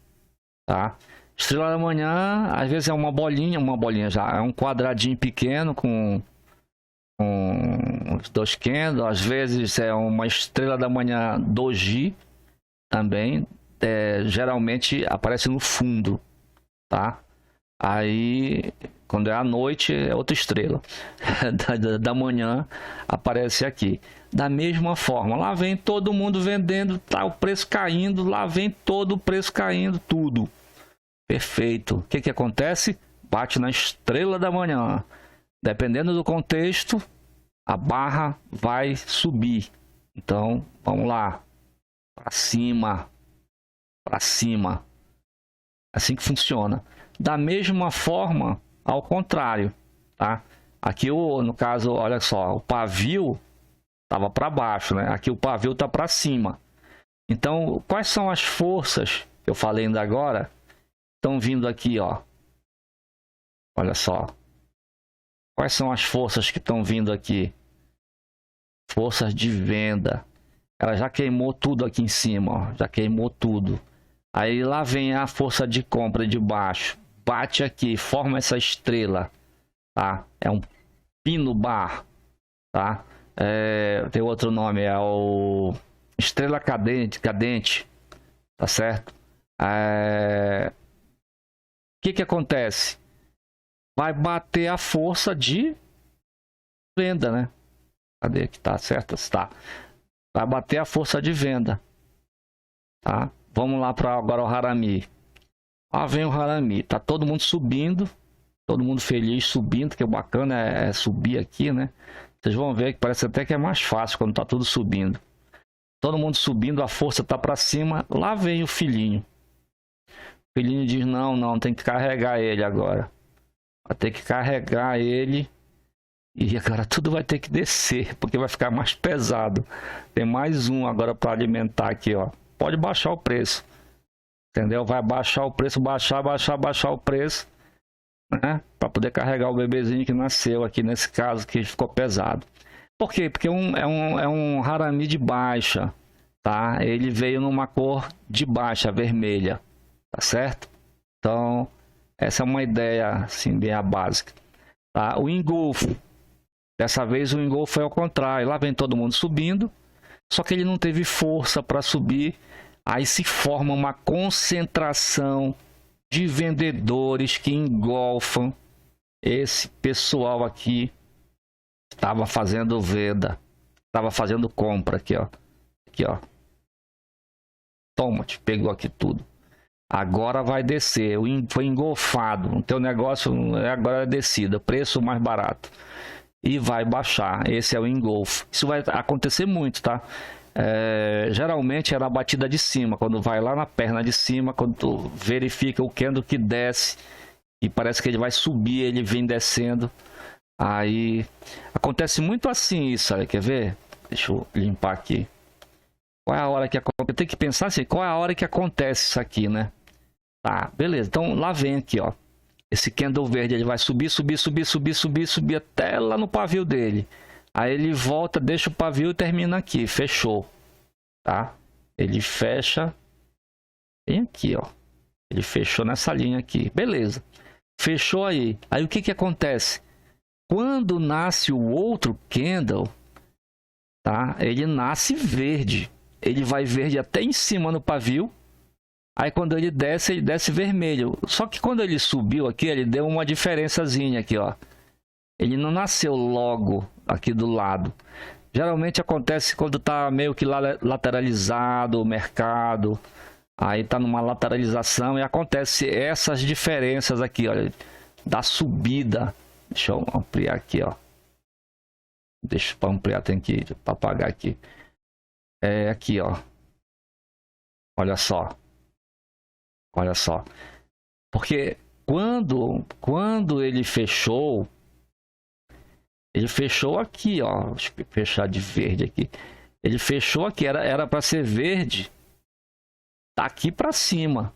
[SPEAKER 1] tá? Estrela da manhã, às vezes é uma bolinha já, é um quadradinho pequeno com os dois candles, às vezes é uma estrela da manhã doji também, geralmente aparece no fundo, tá? Aí, quando é à noite, é outra estrela. Da manhã aparece aqui. Da mesma forma, lá vem todo mundo vendendo, tá o preço caindo, lá vem todo o preço caindo, tudo. Perfeito. O que que acontece? Bate na estrela da manhã. Dependendo do contexto, a barra vai subir. Então, vamos lá. Para cima. Para cima. Assim que funciona. Da mesma forma, ao contrário, tá? Aqui, no caso, olha só, o pavio estava para baixo, né? Aqui o pavio está para cima. Então, quais são as forças que eu falei ainda agora? Estão vindo aqui, ó. Olha só. Quais são as forças que estão vindo aqui? Forças de venda. Ela já queimou tudo aqui em cima, ó. Já queimou tudo. Aí lá vem a força de compra de baixo. Bate aqui, forma essa estrela, tá? É um pino bar, tá? Tem outro nome, é o estrela cadente, tá certo? O que acontece? Vai bater a força de venda, né? Cadê que tá certo? Tá. Vai bater a força de venda, tá? Vamos lá para agora o Harami. Vem o Harami, tá todo mundo subindo, todo mundo feliz subindo, que o bacana é subir aqui, né? Vocês vão ver que parece até que é mais fácil quando tá tudo subindo. Todo mundo subindo, a força tá para cima, lá vem o filhinho. O filhinho diz, não, tem que carregar ele agora. Vai ter que carregar ele e agora tudo vai ter que descer, porque vai ficar mais pesado. Tem mais um agora para alimentar aqui, ó. Pode baixar o preço. Entendeu? Vai baixar o preço, baixar o preço, né? Para poder carregar o bebezinho que nasceu aqui, nesse caso, que ficou pesado. Por quê? Porque é um Harami de baixa, tá? Ele veio numa cor de baixa, vermelha, tá certo? Então, essa é uma ideia, assim, bem a básica. Tá? O engolfo. Dessa vez o engolfo foi ao contrário. Lá vem todo mundo subindo, só que ele não teve força para subir. Aí se forma uma concentração de vendedores que engolfam esse pessoal aqui. Estava fazendo venda, estava fazendo compra aqui, ó. Aqui, ó. Toma, te pegou aqui tudo. Agora vai descer, foi engolfado. O teu negócio agora é descida, preço mais barato. E vai baixar, esse é o engolfo. Isso vai acontecer muito, tá? Geralmente é na batida de cima, quando vai lá na perna de cima, quando tu verifica o candle que desce e parece que ele vai subir, ele vem descendo. Aí acontece muito assim isso, aí, quer ver? Deixa eu limpar aqui. Qual é a hora que acontece? Eu tenho que pensar assim, qual é a hora que acontece isso aqui, né? Tá, beleza. Então lá vem aqui, ó. Esse candle verde, ele vai subir até lá no pavio dele. Aí ele volta, deixa o pavio e termina aqui. Fechou, tá? Ele fecha bem aqui, ó. Ele fechou nessa linha aqui. Beleza. Fechou aí. Aí o que que acontece? Quando nasce o outro candle, tá? Ele nasce verde. Ele vai verde até em cima no pavio. Aí quando ele desce vermelho. Só que quando ele subiu aqui, ele deu uma diferençazinha aqui, ó. Ele não nasceu logo aqui do lado. Geralmente acontece quando tá meio que lateralizado o mercado. Aí tá numa lateralização e acontece essas diferenças aqui, olha, da subida. Deixa eu ampliar aqui, ó. Deixa para ampliar, tem que apagar aqui. Aqui, ó. Olha só. Olha só. Porque quando ele fechou aqui, ó. Deixa eu fechar de verde aqui. Ele fechou aqui, era para ser verde. Tá aqui para cima.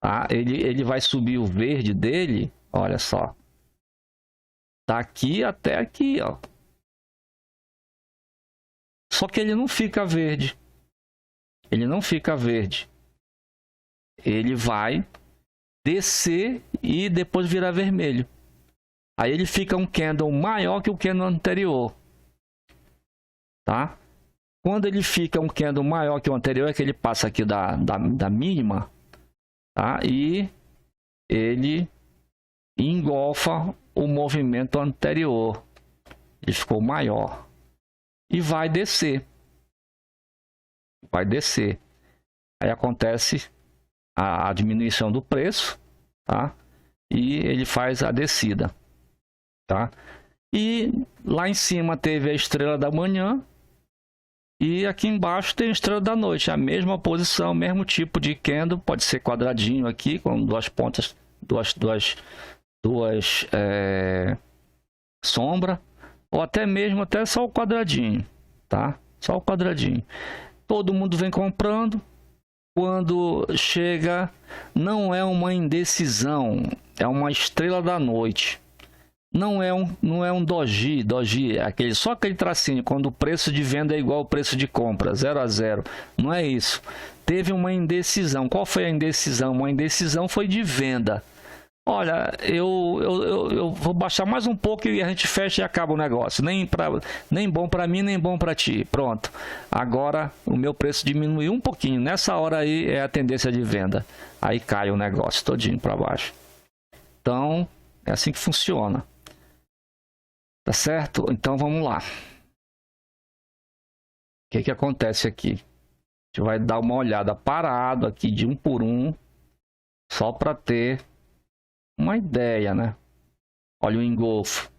[SPEAKER 1] Tá? Ele vai subir o verde dele, olha só. Tá aqui até aqui, ó. Só que ele não fica verde. Ele não fica verde. Ele vai descer e depois virar vermelho. Aí ele fica um candle maior que o candle anterior. Tá? Quando ele fica um candle maior que o anterior, é que ele passa aqui da mínima. Tá? E ele engolfa o movimento anterior. Ele ficou maior. E vai descer. Vai descer. Aí acontece a diminuição do preço, tá? E ele faz a descida, tá? E lá em cima teve a estrela da manhã. E aqui embaixo tem a estrela da noite. A mesma posição, mesmo tipo de candle. Pode ser quadradinho aqui, com duas pontas, duas sombra. Ou até mesmo só o quadradinho, tá? Só o quadradinho. Todo mundo vem comprando. Quando chega, não é uma indecisão, é uma estrela da noite. Não é um doji é só aquele tracinho, quando o preço de venda é igual ao preço de compra, 0 a 0. Não é isso. Teve uma indecisão. Qual foi a indecisão? Uma indecisão foi de venda. Olha, eu vou baixar mais um pouco e a gente fecha e acaba o negócio. Nem bom para mim, nem bom para ti. Pronto. Agora o meu preço diminuiu um pouquinho. Nessa hora aí é a tendência de venda. Aí cai o negócio todinho para baixo. Então, é assim que funciona. Tá certo? Então vamos lá. O que acontece aqui? A gente vai dar uma olhada parado aqui de um por um, só para ter uma ideia, né? Olha o engolfo,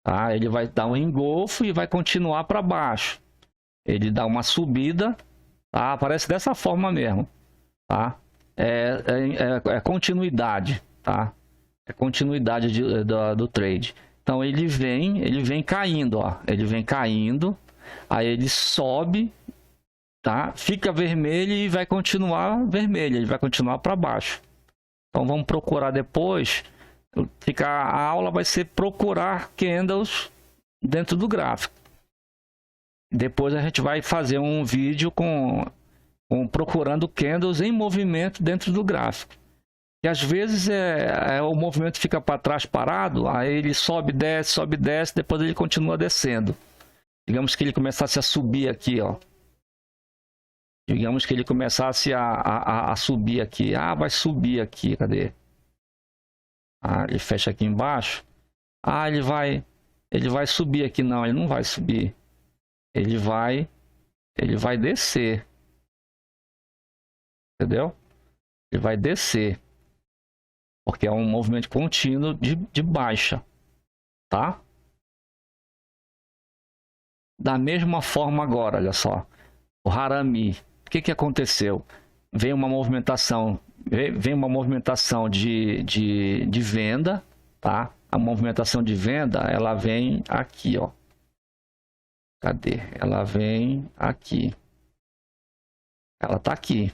[SPEAKER 1] tá? Ele vai dar um engolfo e vai continuar para baixo. Ele dá uma subida, tá? Aparece dessa forma mesmo, tá? É continuidade, tá? É continuidade do trade. Então ele vem caindo, ó. Ele vem caindo, aí ele sobe, tá? Fica vermelho e vai continuar vermelho. Ele vai continuar para baixo. Então vamos procurar depois. A aula vai ser procurar candles dentro do gráfico. Depois a gente vai fazer um vídeo com procurando candles em movimento dentro do gráfico. E às vezes o movimento fica para trás parado, aí ele sobe, desce, depois ele continua descendo. Digamos que ele começasse a subir aqui, ó. Digamos que ele começasse a subir aqui. Ah, vai subir aqui, cadê? Ah, ele fecha aqui embaixo. Ah, ele vai subir aqui. Não, ele não vai subir. Ele vai descer. Entendeu? Ele vai descer. Porque é um movimento contínuo de baixa. Tá? Da mesma forma agora, olha só. O Harami. O que aconteceu? Vem uma movimentação de venda, tá? A movimentação de venda, ela vem aqui, ó. Cadê? Ela vem aqui. Ela tá aqui.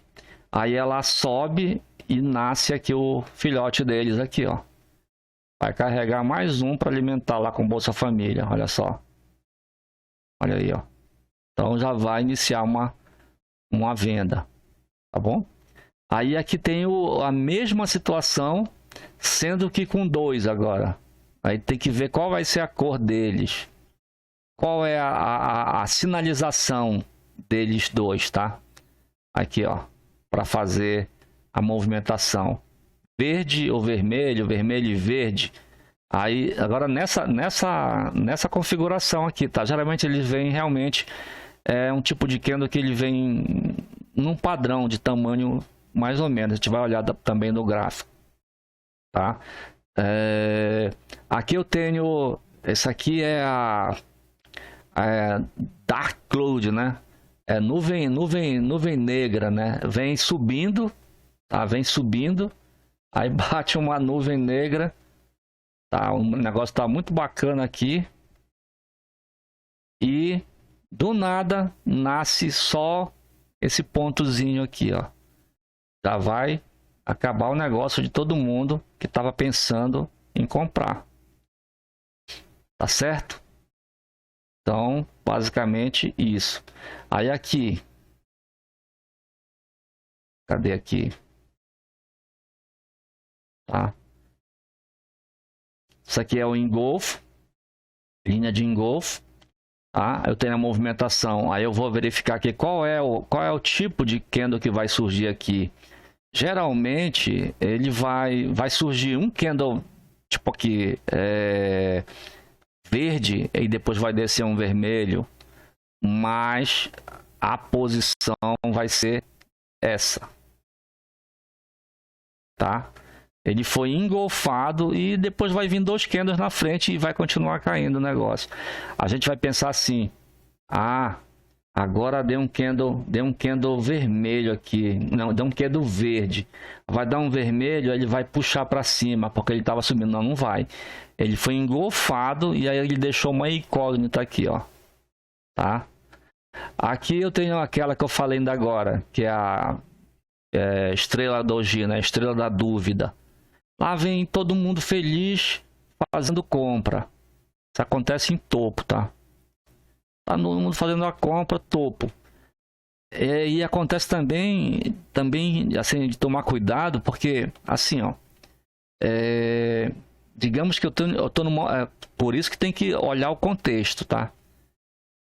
[SPEAKER 1] Aí ela sobe e nasce aqui o filhote deles aqui, ó. Vai carregar mais um para alimentar lá com Bolsa Família, olha só. Olha aí, ó. Então já vai iniciar uma venda, tá bom? Aí aqui tem a mesma situação, sendo que com dois agora. Aí tem que ver qual vai ser a cor deles. Qual é a sinalização deles dois, tá? Aqui, ó, para fazer a movimentação. Verde ou vermelho, vermelho e verde. Aí agora nessa configuração aqui, tá? Geralmente eles vêm realmente um tipo de candle que ele vem num padrão de tamanho mais ou menos. A gente vai olhar também no gráfico, tá? Aqui eu tenho, essa aqui é a Dark Cloud, né? É nuvem negra, né? Vem subindo, tá? Vem subindo, aí bate uma nuvem negra, tá? O negócio tá muito bacana aqui e do nada nasce só esse pontozinho aqui, ó. Já vai acabar o negócio de todo mundo que estava pensando em comprar. Tá certo? Então, basicamente isso. Aí aqui. Cadê aqui? Tá? Isso aqui é o engolfo. Linha de engolfo. Tá? Eu tenho a movimentação. Aí eu vou verificar aqui qual é o tipo de candle que vai surgir aqui. geralmente ele vai surgir um candle tipo aqui verde e depois vai descer um vermelho, mas a posição vai ser essa, tá? Ele foi engolfado e depois vai vir 2 candles na frente e vai continuar caindo o negócio. A gente vai pensar assim: ah, agora deu um candle vermelho aqui, não, deu um candle verde. Vai dar um vermelho, ele vai puxar para cima porque ele estava subindo. Não, não vai. Ele foi engolfado e aí ele deixou uma incógnita aqui, ó, tá? Aqui eu tenho aquela que eu falei ainda agora, que é a estrela doji, né? Estrela da dúvida. Lá vem todo mundo feliz fazendo compra. Isso acontece em topo, tá? Tá todo mundo fazendo a compra, topo. E acontece também assim, de tomar cuidado, porque assim, ó, digamos que eu tô numa, por isso que tem que olhar o contexto, tá?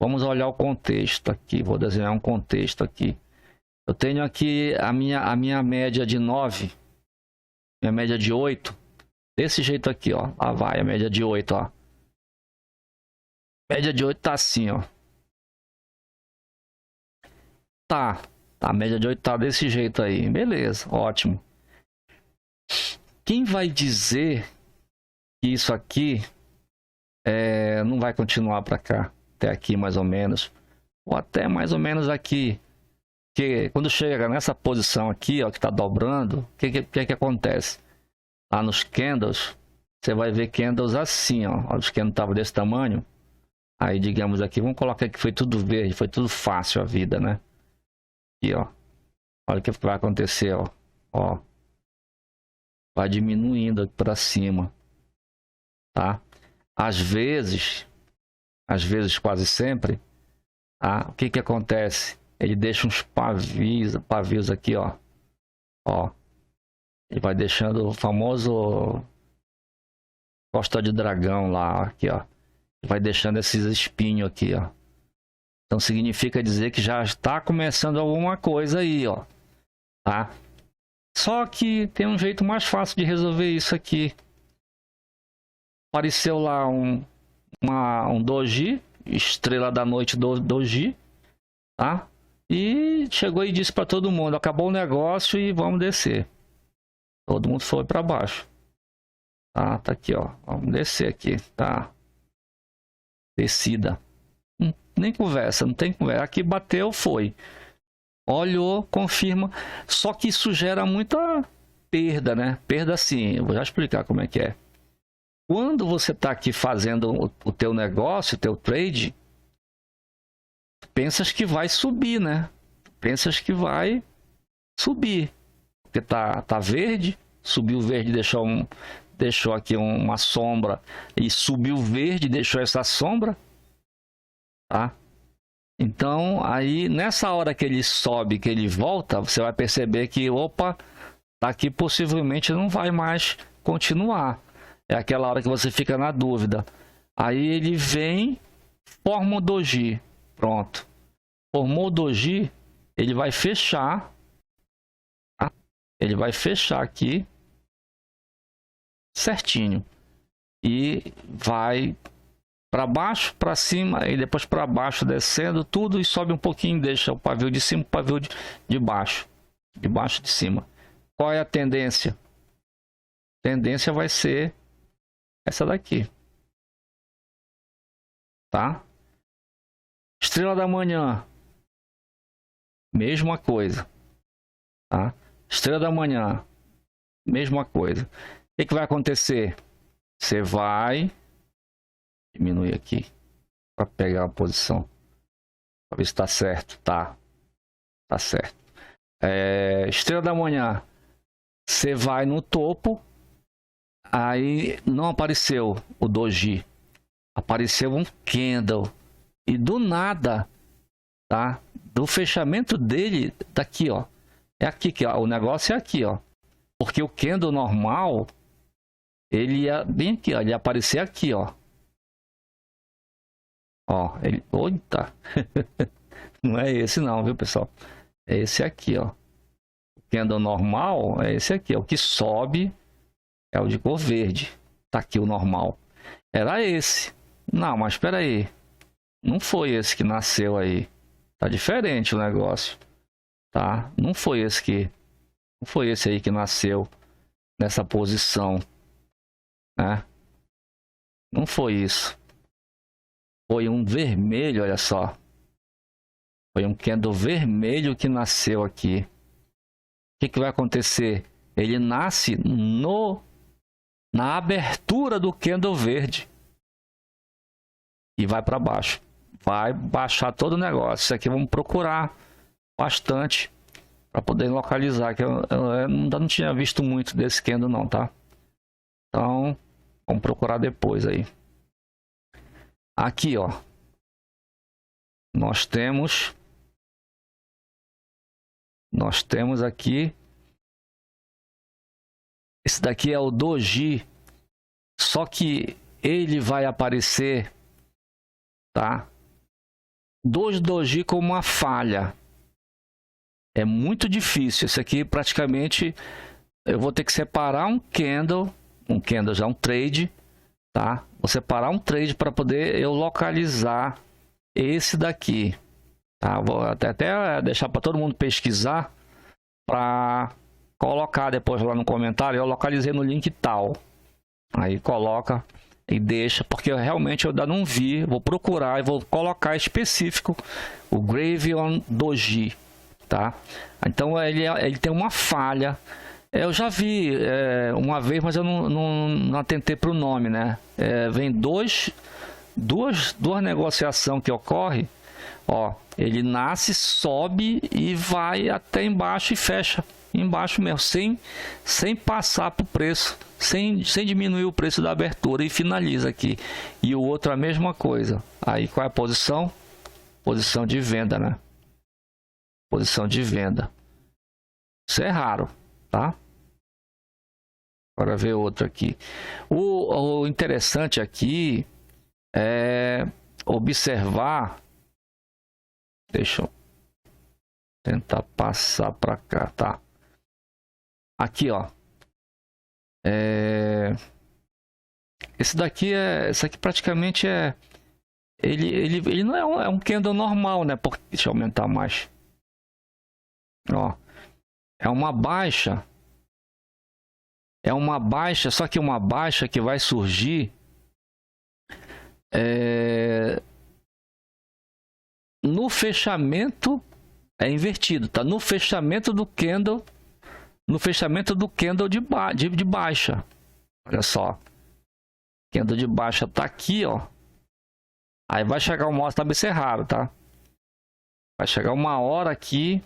[SPEAKER 1] Vamos olhar o contexto aqui, vou desenhar um contexto aqui. Eu tenho aqui a minha média de 9, minha média de 8, desse jeito aqui, ó. Lá vai a média de 8, ó. Média de 8 tá assim, ó. Tá, a média de 8 tá desse jeito aí. Beleza, ótimo. Quem vai dizer que isso aqui não vai continuar para cá? Até aqui mais ou menos. Ou até mais ou menos aqui. Porque quando chega nessa posição aqui, ó, que tá dobrando, o que acontece? Lá nos candles, você vai ver candles assim, ó. Os candles estavam desse tamanho. Aí, digamos aqui, vamos colocar que foi tudo verde, foi tudo fácil a vida, né? Aqui, ó. Olha o que vai acontecer, ó. Ó. Vai diminuindo aqui para cima, tá? Às vezes quase sempre, tá? O que acontece? Ele deixa uns pavios aqui, ó. Ó. Ele vai deixando o famoso costa de dragão lá, aqui, ó. Vai deixando esses espinhos aqui, ó. Então significa dizer que já está começando alguma coisa aí, ó. Tá? Só que tem um jeito mais fácil de resolver isso aqui. Apareceu lá um doji, estrela da noite doji, tá? E chegou e disse para todo mundo: acabou o negócio e vamos descer. Todo mundo foi para baixo. Tá aqui, ó. Vamos descer aqui, tá? Descida. Nem conversa, não tem conversa. Aqui bateu, foi. Olhou, confirma. Só que isso gera muita perda, né? Perda assim, eu vou já explicar como é que é. Quando você está aqui fazendo o teu negócio, o teu trade, pensas que vai subir, né? Pensas que vai subir. Porque tá verde, subiu verde, deixou aqui uma sombra e subiu verde, deixou essa sombra, tá? Então, aí nessa hora que ele sobe, que ele volta, você vai perceber que, opa, daqui possivelmente não vai mais continuar. É aquela hora que você fica na dúvida. Aí ele vem, forma o doji. Pronto. Formou o doji, ele vai fechar. Tá? Ele vai fechar aqui certinho. E vai para baixo, para cima e depois para baixo, descendo tudo e sobe um pouquinho, deixa o pavio de cima, o pavio de baixo, de baixo de cima. Qual é a tendência? A tendência vai ser essa daqui, tá? Estrela da manhã, mesma coisa, tá? Estrela da manhã, mesma coisa. O que vai acontecer? Você vai diminuir aqui para pegar a posição, para ver se está certo. Tá certo. Estrela da manhã, você vai no topo, aí não apareceu o doji, apareceu um candle e do nada, tá? Do fechamento dele, tá aqui, ó. É aqui que o negócio é aqui, ó. Porque o candle normal, ele ia bem aqui, ó. Ele ia aparecer aqui, ó. Ó, ele... Eita! Não é esse não, viu, pessoal? É esse aqui, ó. candle normal é esse aqui, é o que sobe, é o de cor verde. Tá aqui o normal. Era esse. Não, mas espera aí. Não foi esse que nasceu aí. Tá diferente o negócio. Tá? Não foi esse que... Não foi esse aí que nasceu nessa posição. Né? Não foi isso. Foi um vermelho, olha só. Foi um candle vermelho que nasceu aqui. O que vai acontecer? Ele nasce na abertura do candle verde. E vai para baixo. Vai baixar todo o negócio. Isso aqui vamos procurar bastante para poder localizar. Que eu ainda não tinha visto muito desse candle não, tá? Então, vamos procurar depois aí. Aqui, ó. Nós temos aqui. Esse daqui é o Doji. Só que ele vai aparecer, tá? Dois Doji com uma falha. É muito difícil. Esse aqui praticamente eu vou ter que separar um candle já um trade, tá? Vou separar um trade para poder eu localizar esse daqui, tá? Vou até deixar para todo mundo pesquisar para colocar depois lá no comentário. Eu localizei no link tal. Aí coloca e deixa, porque eu realmente ainda não vi. Vou procurar e vou colocar específico o Gravion Doji, tá? Então ele tem uma falha. Eu já vi uma vez, mas eu não atentei para o nome, né? Vem duas negociações que ocorre. Ó, ele nasce, sobe e vai até embaixo e fecha embaixo mesmo, sem passar para o preço, sem diminuir o preço da abertura, e finaliza aqui. E o outro a mesma coisa. Aí qual é a posição? Posição de venda, né? Posição de venda. Isso é raro, tá? Agora ver outro aqui. O interessante aqui é observar. Deixa eu tentar passar para cá, tá? Aqui, ó. Esse aqui praticamente é. Ele não é um candle normal, né? Deixa eu aumentar mais. Ó, é uma baixa. É uma baixa, só que uma baixa que vai surgir no fechamento. É invertido, tá? No fechamento do candle. No fechamento do candle de baixa. Olha só. Candle de baixa tá aqui, ó. Aí vai chegar uma hora, tá bem cerrado, tá? Vai chegar uma hora aqui.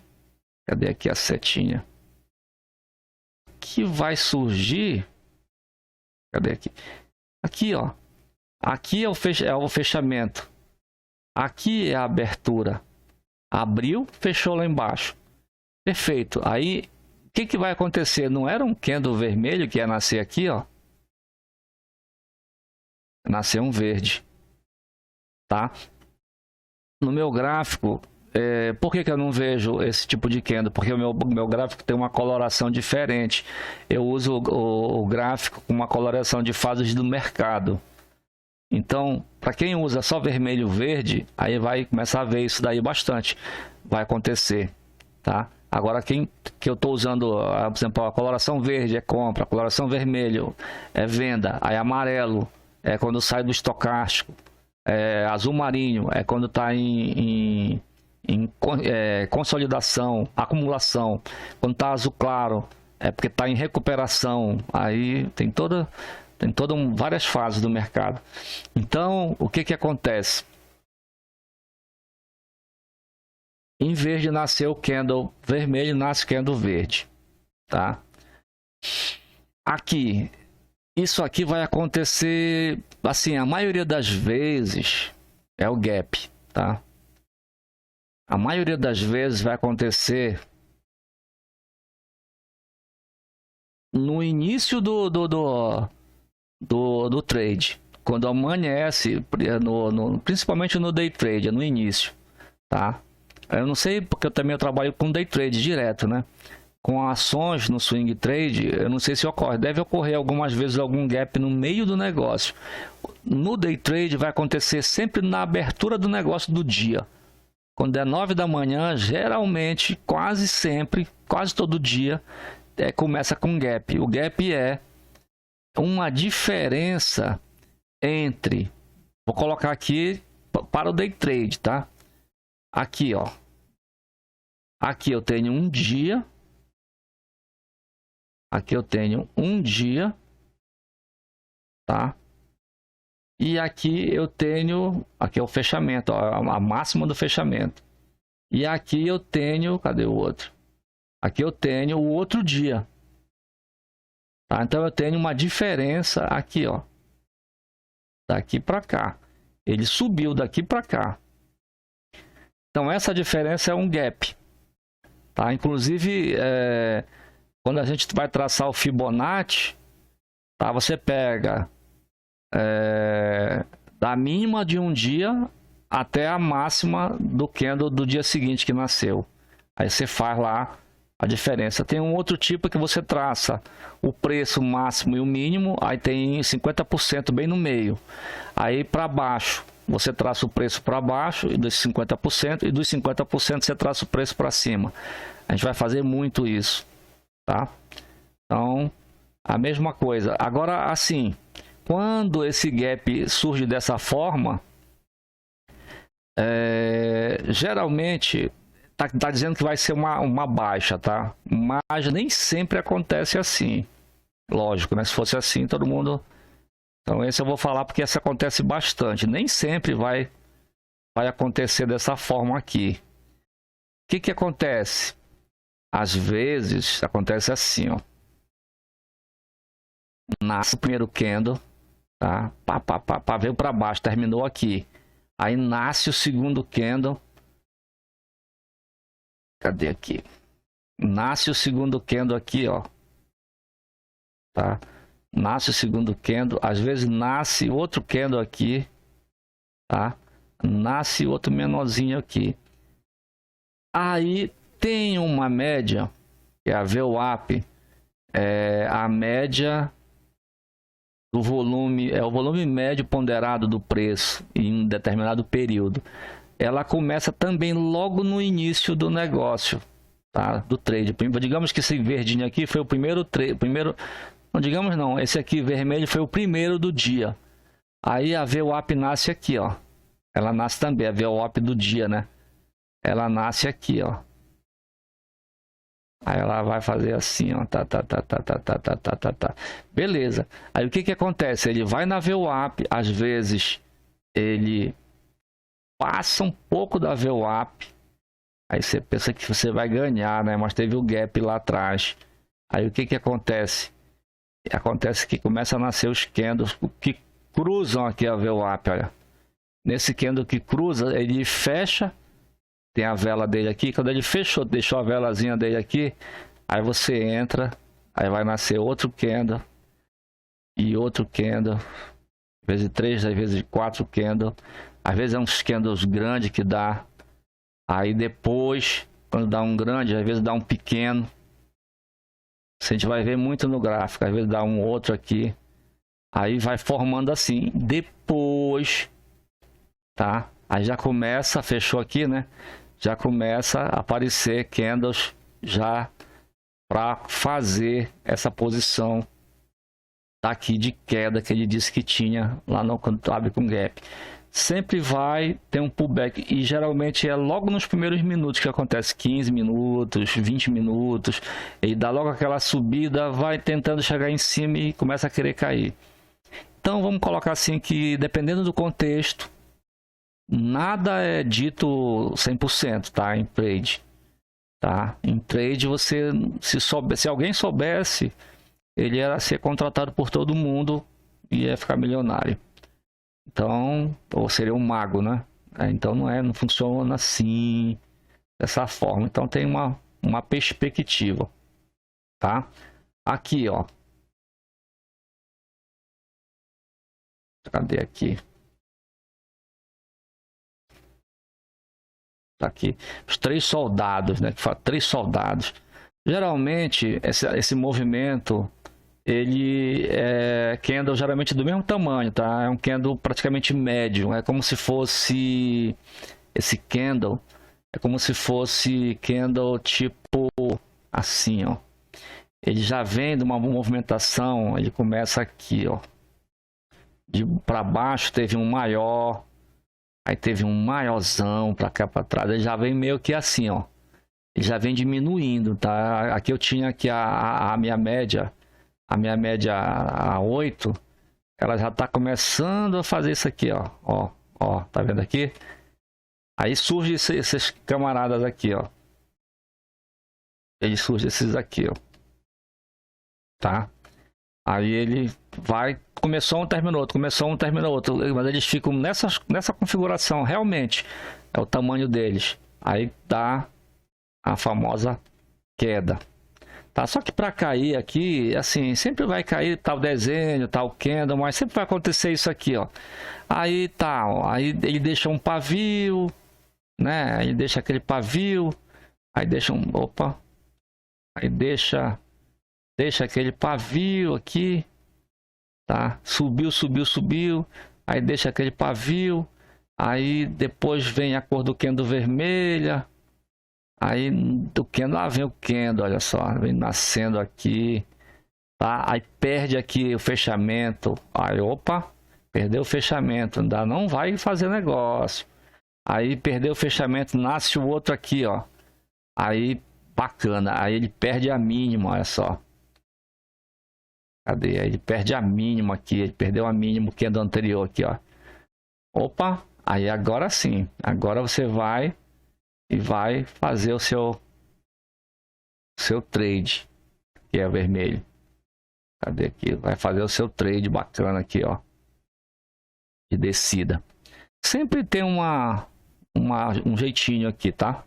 [SPEAKER 1] Cadê aqui a setinha? Que vai surgir. Cadê aqui? Aqui, ó. Aqui é o fechamento. Aqui é a abertura. Abriu, fechou lá embaixo. Perfeito. Aí, o que vai acontecer? Não era um candle vermelho que ia nascer aqui, ó. Nasceu um verde. Tá? No meu gráfico, por que eu não vejo esse tipo de candle? Porque o meu gráfico tem uma coloração diferente. Eu uso o gráfico com uma coloração de fases do mercado. Então, para quem usa só vermelho e verde, aí vai começar a ver isso daí bastante. Vai acontecer, tá? Agora, que eu estou usando, por exemplo, a coloração verde é compra, a coloração vermelho é venda, aí amarelo é quando sai do estocástico, azul marinho é quando está em consolidação, acumulação, quando está azul claro é porque está em recuperação. Aí tem várias fases do mercado. Então, o que acontece? Em vez de nascer o candle vermelho, nasce candle verde, tá? Aqui, isso aqui vai acontecer, assim, a maioria das vezes é o gap, tá? A maioria das vezes vai acontecer no início do trade, quando amanhece, principalmente no day trade, no início, tá? Eu não sei porque eu trabalho com day trade direto, né? com ações no swing trade, eu não sei se ocorre, deve ocorrer algumas vezes algum gap no meio do negócio. No day trade vai acontecer sempre na abertura do negócio do dia. Quando é 9 da manhã, geralmente, quase sempre, quase todo dia, começa com gap. O gap é uma diferença entre, vou colocar aqui para o day trade, tá? Aqui, ó. Aqui eu tenho um dia. Aqui eu tenho um dia, tá? E aqui eu tenho, aqui é o fechamento, ó, a máxima do fechamento. E aqui eu tenho, cadê o outro? Aqui eu tenho o outro dia. Tá? Então eu tenho uma diferença aqui, ó. Daqui para cá. Ele subiu daqui para cá. Então essa diferença é um gap. Tá? Inclusive, quando a gente vai traçar o Fibonacci, tá? Você pega da mínima de um dia até a máxima do candle do dia seguinte que nasceu. Aí você faz lá a diferença. Tem um outro tipo que você traça o preço máximo e o mínimo, aí tem 50% bem no meio. Aí para baixo, você traça o preço para baixo e dos 50%, e dos 50% você traça o preço para cima. A gente vai fazer muito isso, tá? Então, a mesma coisa. Agora, assim, quando esse gap surge dessa forma, geralmente tá dizendo que vai ser uma baixa, tá? Mas nem sempre acontece assim. Lógico, né? Se fosse assim, todo mundo... Então, esse eu vou falar porque esse acontece bastante. Nem sempre vai acontecer dessa forma aqui. O que acontece? Às vezes, acontece assim, ó. Nasce o primeiro candle, tá? Veio para baixo, terminou aqui. Aí nasce o segundo candle. Cadê aqui? Nasce o segundo candle aqui, ó. Tá? Nasce o segundo candle. Às vezes nasce outro candle aqui, tá? Nasce outro menorzinho aqui. Aí tem uma média, que é a VWAP, a média do volume, o volume médio ponderado do preço em um determinado período. Ela começa também logo no início do negócio, tá? Do trade. Digamos que esse verdinho aqui foi o primeiro não, digamos não, esse aqui vermelho foi o primeiro do dia. Aí a VWAP nasce aqui, ó. Ela nasce também, a VWAP do dia, né? Ela nasce aqui, ó. Aí ela vai fazer assim, ó. Tá. Beleza. Aí o que acontece? Ele vai na VWAP, às vezes ele passa um pouco da VWAP. Aí você pensa que você vai ganhar, né? Mas teve o gap lá atrás. Aí o que acontece? Acontece que começa a nascer os candles que cruzam aqui a VWAP, olha. Nesse candle que cruza, ele fecha. Tem a vela dele aqui. Quando ele fechou, deixou a velazinha dele aqui. Aí você entra. Aí vai nascer outro candle. E outro candle. Às vezes 3, às vezes 4 candles. Às vezes é uns candles grandes que dá. Aí depois, quando dá um grande, às vezes dá um pequeno. A gente vai ver muito no gráfico. Às vezes dá um outro aqui. Aí vai formando assim. Depois, tá? Aí já começa, fechou aqui, né? Já começa a aparecer candles já para fazer essa posição daqui de queda que ele disse que tinha lá no quando abre com gap. Sempre vai ter um pullback e geralmente é logo nos primeiros minutos que acontece, 15 minutos, 20 minutos, e dá logo aquela subida, vai tentando chegar em cima e começa a querer cair. Então vamos colocar assim que dependendo do contexto, nada é dito 100%, tá? Em trade, tá? Em trade você, se alguém soubesse, ele ia ser contratado por todo mundo e ia ficar milionário. Então, ou seria um mago, né? Então não funciona assim, dessa forma. Então tem uma perspectiva, tá? Aqui, ó. Cadê aqui? Tá aqui. Os 3 soldados, né? Que fala 3 soldados. Geralmente, esse movimento, ele é candle geralmente do mesmo tamanho, tá? É um candle praticamente médio. É como se fosse esse candle, é como se fosse candle tipo assim, ó. Ele já vem de uma movimentação, ele começa aqui, ó. De para baixo teve um maior, aí teve um maiorzão para cá para trás. Ele já vem meio que assim, ó. Ele já vem diminuindo, tá? Aqui eu tinha aqui a minha média, a 8, ela já tá começando a fazer isso aqui, ó. Ó, tá vendo aqui? Aí surge esses camaradas aqui, ó. Ele surge esses aqui, ó. Tá? Aí ele vai, começou um, terminou outro, começou um, terminou outro. Mas eles ficam nessa configuração, realmente. É o tamanho deles. Aí dá a famosa queda. Tá? Só que para cair aqui, assim, sempre vai cair tal desenho, tal candle, mas sempre vai acontecer isso aqui, ó. Aí tá, ó, aí ele deixa um pavio, né? Ele deixa aquele pavio, aí deixa um, opa, aí deixa aquele pavio aqui, tá? Subiu, aí deixa aquele pavio, aí depois vem a cor do candle vermelha, aí do candle, lá vem o candle, olha só, vem nascendo aqui, tá? Aí perde aqui o fechamento, aí opa, perdeu o fechamento, ainda não vai fazer negócio. Aí perdeu o fechamento, nasce o outro aqui, ó. Aí bacana, aí ele perde a mínima, olha só. Cadê? Aí ele perde a mínima aqui, ele perdeu a mínima que é do anterior aqui, ó. Opa, aí agora sim, agora você vai e vai fazer o seu trade, que é vermelho. Cadê aqui? Vai fazer o seu trade bacana aqui, ó, de descida. Sempre tem um jeitinho aqui, tá?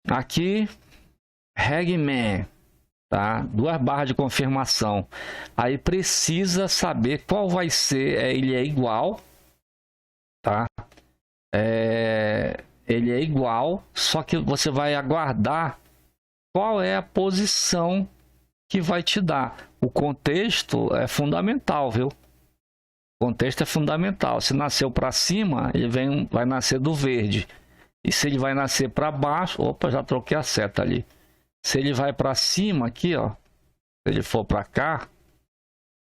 [SPEAKER 1] Aqui, Hangman, tá? 2 barras de confirmação. Aí precisa saber qual vai ser. Ele é igual, tá? Ele é igual, só que você vai aguardar qual é a posição que vai te dar. O contexto é fundamental, viu? O contexto é fundamental. Se nasceu para cima, ele vai nascer do verde. E se ele vai nascer para baixo, opa, já troquei a seta ali. Se ele vai para cima aqui, ó, se ele for para cá,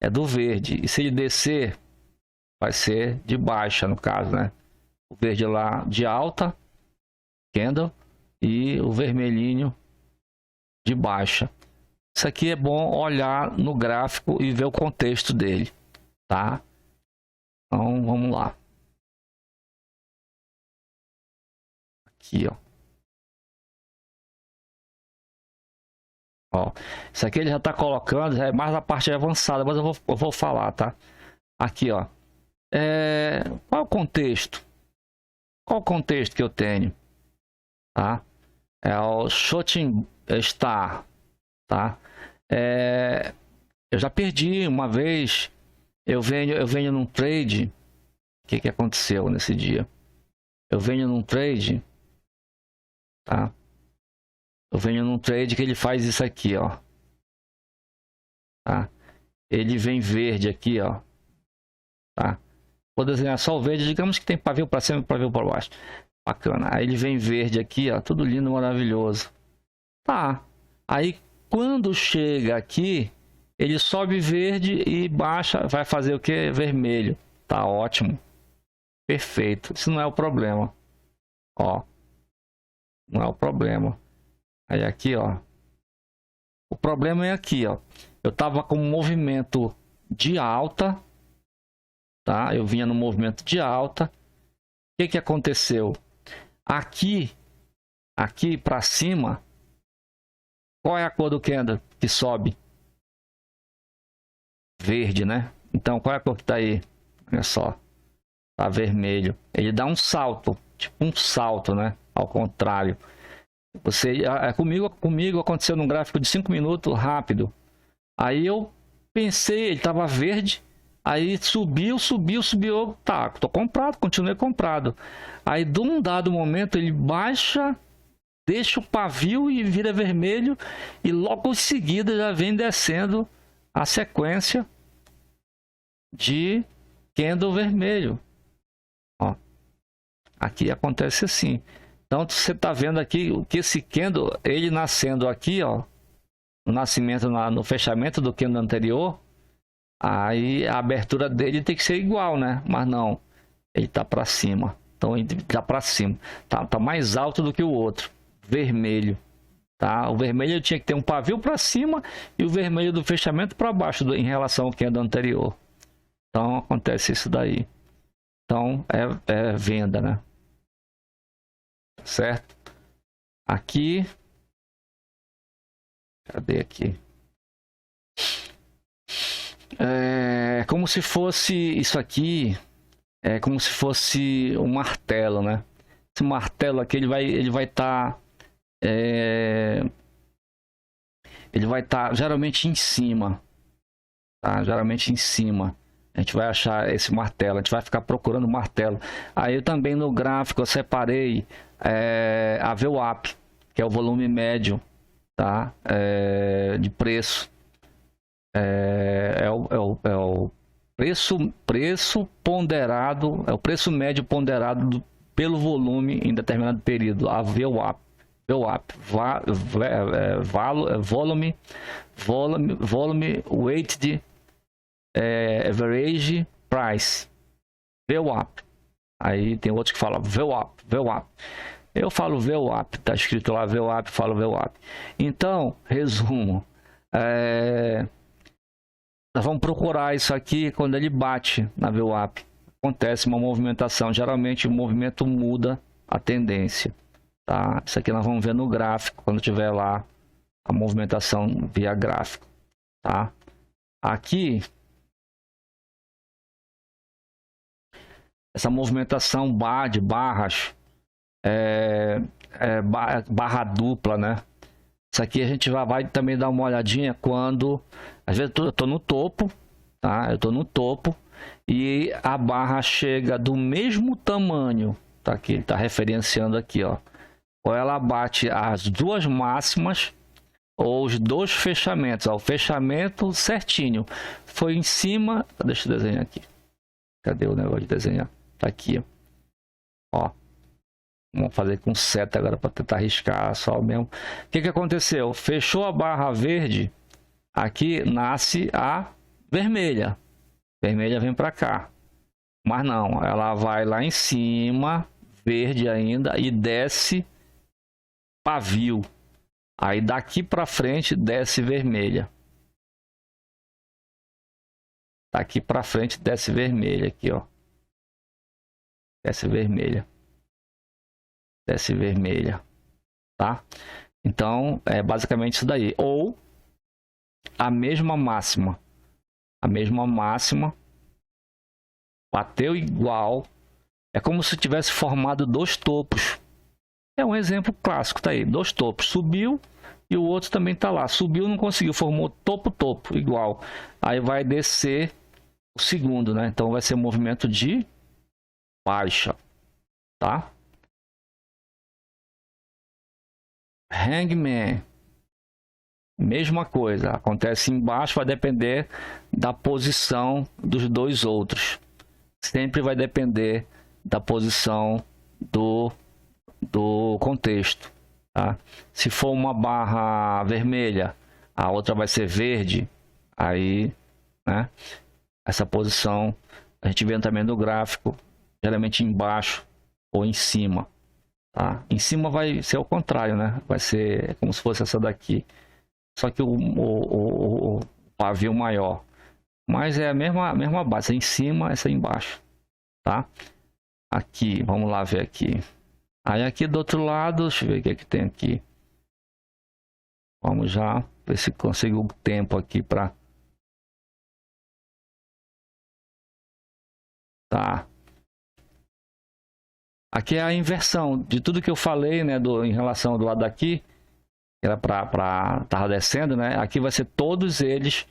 [SPEAKER 1] é do verde. E se ele descer, vai ser de baixa, no caso, né? O verde lá de alta, candle, e o vermelhinho de baixa. Isso aqui é bom olhar no gráfico e ver o contexto dele, tá? Então, vamos lá. Aqui, ó. Ó, isso aqui ele já está colocando, já é mais a parte avançada, mas eu vou falar, tá? Aqui, ó. Qual é o contexto? Qual o contexto que eu tenho? Tá? É o Shooting Star, tá? Eu já perdi uma vez. Eu venho num trade. O que aconteceu nesse dia? Eu venho num trade, tá? Eu venho num trade que ele faz isso aqui, ó. Tá? Ele vem verde aqui, ó. Tá? Vou desenhar só o verde. Digamos que tem pavio para cima e pavio para baixo. Bacana. Aí ele vem verde aqui, ó. Tudo lindo, maravilhoso. Tá. Aí quando chega aqui, ele sobe verde e baixa. Vai fazer o que? Vermelho. Tá ótimo. Perfeito. Isso não é o problema. Ó. Não é o problema. Aí aqui, ó. O problema é aqui, ó. Eu tava com um movimento de alta, tá? Eu vinha no movimento de alta. O que aconteceu? Aqui para cima, qual é a cor do candle que sobe? Verde, né? Então, qual é a cor que tá aí? Olha só. Tá vermelho. Ele dá um salto, tipo um salto, né? Ao contrário. Comigo aconteceu num gráfico de 5 minutos, rápido. Aí eu pensei, ele tava verde, aí subiu, tá, tô comprado, continuei comprado. Aí de um dado momento ele baixa, deixa o pavio e vira vermelho, e logo em seguida já vem descendo a sequência de candle vermelho. Ó, aqui acontece assim. Então você está vendo aqui que esse candle, ele nascendo aqui, ó, no nascimento, no fechamento do candle anterior, aí a abertura dele tem que ser igual, né? Mas não, ele está para cima. Então ele está para cima, tá mais alto do que o outro, vermelho, tá? O vermelho tinha que ter um pavio para cima e o vermelho do fechamento para baixo em relação ao candle anterior. Então acontece isso daí. Então é venda, né? Certo? Aqui, cadê aqui? É como se fosse isso aqui. É como se fosse um martelo, né? Esse martelo aqui, ele vai estar geralmente em cima, tá? Geralmente em cima. A gente vai achar esse martelo, a gente vai ficar procurando o martelo. Aí também no gráfico eu separei a VWAP, que é o volume médio, tá? De preço. É o preço ponderado, é o preço médio ponderado pelo volume em determinado período, a VWAP. Volume weighted average price, VWAP. Aí tem outros que falam VWAP. Eu falo VWAP, tá escrito lá VWAP, falo VWAP. Então, resumo, nós vamos procurar isso aqui quando ele bate na VWAP. Acontece uma movimentação. Geralmente o movimento muda a tendência. Tá? Isso aqui nós vamos ver no gráfico quando tiver lá a movimentação via gráfico. Tá? Aqui, essa movimentação de barras, barra dupla, né? Isso aqui a gente vai também dar uma olhadinha quando, às vezes eu tô no topo, tá? Eu tô no topo e a barra chega do mesmo tamanho, tá aqui, ele tá referenciando aqui, ó. Ou ela bate as duas máximas ou os dois fechamentos, ó, o fechamento certinho. Foi em cima, deixa eu desenhar aqui. Cadê o negócio de desenhar? Tá aqui, ó. Vamos fazer com seta agora para tentar riscar só mesmo. O que aconteceu? Fechou a barra verde, aqui nasce a vermelha. Vermelha vem para cá. Mas não, ela vai lá em cima, verde ainda, e desce pavio. Aí daqui para frente desce vermelha. Daqui para frente desce vermelha aqui, ó. Desce vermelha. Desce vermelha, tá? Então é basicamente isso daí. Ou a mesma máxima, bateu igual, é como se tivesse formado dois topos. É um exemplo clássico, tá aí, dois topos, subiu e o outro também tá lá, subiu, não conseguiu, formou topo igual, aí vai descer o segundo, né? Então vai ser movimento de baixa, tá? Hangman, mesma coisa, acontece embaixo, vai depender da posição dos dois outros. Sempre vai depender da posição do contexto, tá? Se for uma barra vermelha, a outra vai ser verde, aí, né? Essa posição a gente vê também no gráfico, geralmente embaixo ou em cima. Tá? Em cima vai ser o contrário, né? Vai ser como se fosse essa daqui. Só que o pavio maior. Mas é a mesma base. Em cima, essa embaixo. Tá? Aqui, vamos lá ver aqui. Aí aqui do outro lado, deixa eu ver o que é que tem aqui. Vamos já ver se consigo o tempo aqui para... Tá. Aqui é a inversão de tudo que eu falei, né, em relação do lado daqui, que era para estar descendo, né? Aqui vai ser todos eles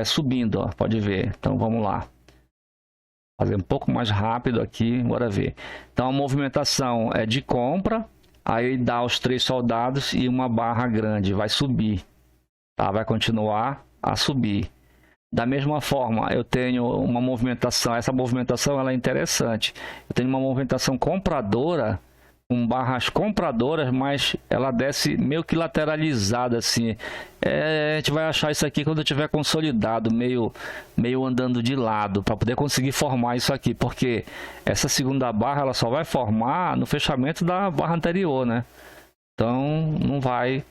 [SPEAKER 1] subindo, ó, pode ver. Então vamos lá. Fazer um pouco mais rápido aqui, bora ver. Então a movimentação é de compra, Aí dá os 3 soldados e uma barra grande, vai subir, tá? Vai continuar a subir. Da mesma forma, eu tenho uma movimentação, essa movimentação ela é interessante. Eu tenho uma movimentação compradora, com barras compradoras, mas ela desce meio que lateralizada assim. A gente vai achar isso aqui quando tiver consolidado, meio andando de lado, para poder conseguir formar isso aqui, porque essa segunda barra ela só vai formar no fechamento da barra anterior, né? Então não vai,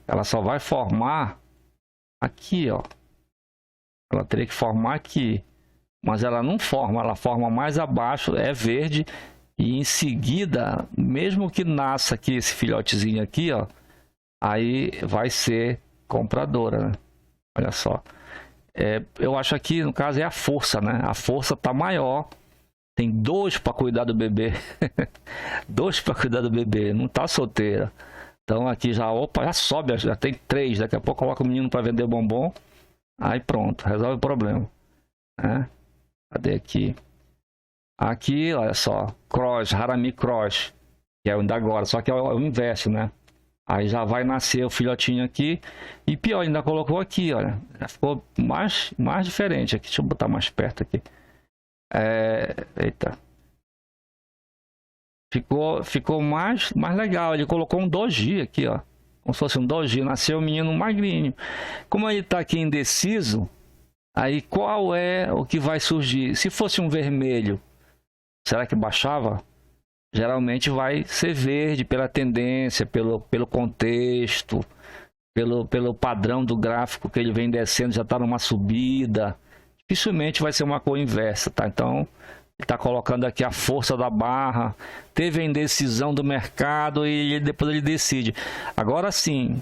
[SPEAKER 1] ela só vai formar aqui, ó. Ela teria que formar aqui, mas ela não forma, ela forma mais abaixo, é verde, e em seguida, mesmo que nasça aqui esse filhotezinho aqui, ó, aí vai ser compradora, né? Olha só. Eu acho aqui, no caso, é a força, né? A força tá maior. Tem 2 para cuidar do bebê. 2 para cuidar do bebê, não tá solteira. Então aqui já, opa, já sobe, já tem 3. Daqui a pouco coloca o menino para vender bombom. Aí pronto, resolve o problema, né? Cadê aqui? Aqui, olha só, cross, Harami cross, que é o da agora, só que é o inverso, né? Aí já vai nascer o filhotinho aqui. E pior, ainda colocou aqui, olha. Já ficou mais diferente aqui. Deixa eu botar mais perto aqui. Eita. Ficou mais legal. Ele colocou um doji aqui, ó. Como se fosse um doji. Nasceu o menino magrinho. Como ele tá aqui indeciso, aí qual é o que vai surgir? Se fosse um vermelho, será que baixava? Geralmente vai ser verde pela tendência, pelo contexto, pelo padrão do gráfico que ele vem descendo, já está numa subida. Dificilmente vai ser uma cor inversa, tá? Então, ele está colocando aqui a força da barra, teve a indecisão do mercado e depois ele decide. Agora sim,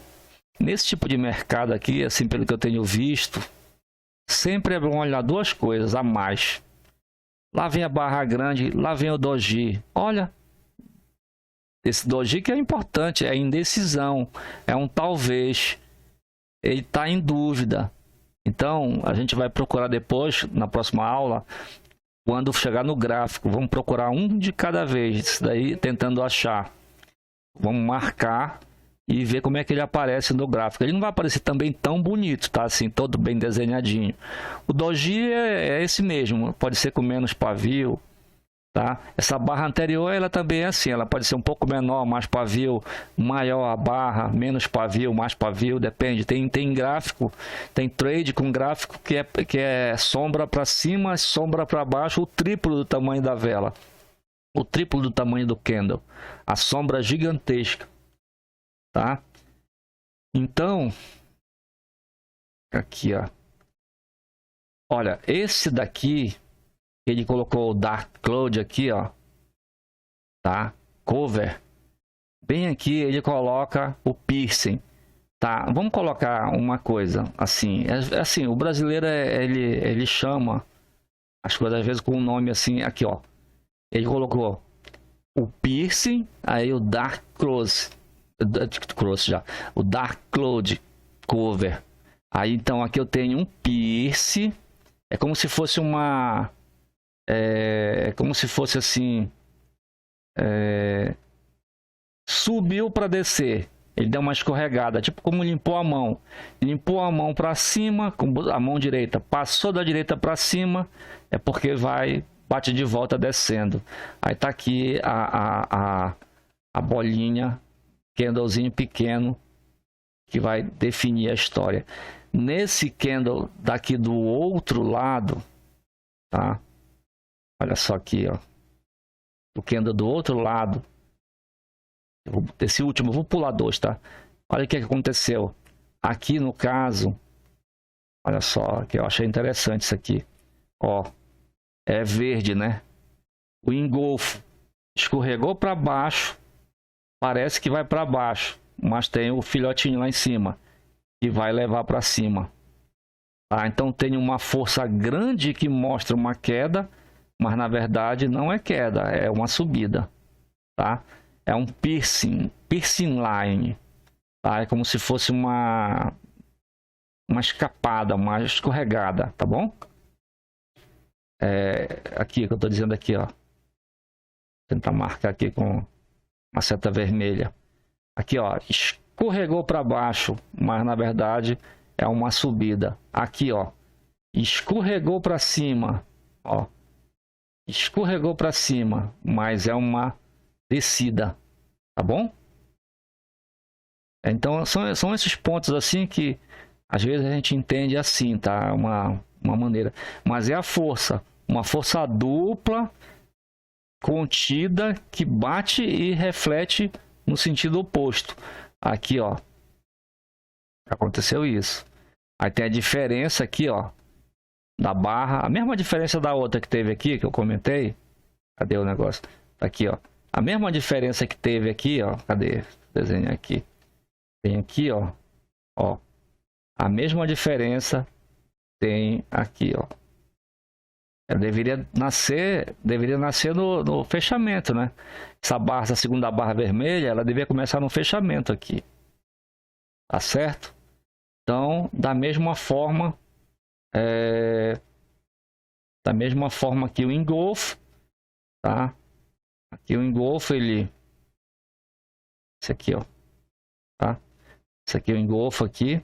[SPEAKER 1] nesse tipo de mercado aqui, assim, pelo que eu tenho visto, sempre é bom olhar 2 coisas a mais. Lá vem a barra grande, lá vem o doji. Olha, esse doji que é importante, é indecisão, é um talvez, ele está em dúvida. Então, a gente vai procurar depois, na próxima aula, quando chegar no gráfico, vamos procurar um de cada vez, isso daí tentando achar. Vamos marcar e ver como é que ele aparece no gráfico. Ele não vai aparecer também tão bonito, tá? Assim, todo bem desenhadinho. O doji é esse mesmo, pode ser com menos pavio, tá? Essa barra anterior, ela também é assim, ela pode ser um pouco menor, mais pavio, maior a barra, menos pavio, mais pavio, depende. Tem gráfico, tem trade com gráfico que é sombra para cima, sombra para baixo, o triplo do tamanho da vela, o triplo do tamanho do candle, a sombra gigantesca, tá? Então, aqui, ó, olha, esse daqui ele colocou o Dark Cloud aqui, ó, tá? Cover. Bem aqui ele coloca o piercing, tá? Vamos colocar uma coisa assim, assim, o brasileiro ele chama as coisas às vezes com um nome assim, aqui, ó. Ele colocou o piercing, aí o Dark Cross já, o Dark Cloud Cover. Aí então aqui eu tenho um piercing, é como se fosse como se fosse assim, subiu para descer, ele deu uma escorregada, tipo como limpou a mão para cima com a mão direita, passou da direita para cima, é porque bate de volta descendo. Aí tá aqui a bolinha, candlezinho pequeno, que vai definir a história. Nesse candle daqui do outro lado, tá? Olha só aqui, ó. O candle do outro lado. Esse último, eu vou pular 2, tá? Olha o que aconteceu. Aqui no caso, olha só, que eu achei interessante isso aqui. Ó, é verde, né? O engolfo escorregou para baixo. Parece que vai para baixo, mas tem o filhotinho lá em cima que vai levar para cima. Tá? Então tem uma força grande que mostra uma queda, mas na verdade não é queda, é uma subida, tá? É um piercing line, tá? É como se fosse uma escapada, uma escorregada, tá bom? Aqui que eu tô dizendo aqui, ó. tentar marcar aqui com uma seta vermelha. Aqui, ó, escorregou para baixo, mas na verdade é uma subida. Aqui, ó, escorregou para cima, ó, escorregou para cima, mas é uma descida, tá bom? Então são esses pontos assim que às vezes a gente entende assim, tá? Uma maneira, mas é a força, uma força dupla, contida, que bate e reflete no sentido oposto. Aqui, ó, aconteceu isso. Aí tem a diferença aqui, ó, da barra, a mesma diferença da outra que teve aqui, que eu comentei. Cadê o negócio? Tá aqui, ó. A mesma diferença que teve aqui, ó. Cadê? Desenho aqui. Tem aqui, ó. Ó. A mesma diferença tem aqui, ó. Ela deveria nascer no fechamento, né? Essa barra, essa segunda barra vermelha, ela deveria começar no fechamento aqui. Tá certo? Então, da mesma forma que o engolfo, tá? Aqui o engolfo, ele... Esse aqui, ó. Tá? Esse aqui é o engolfo aqui.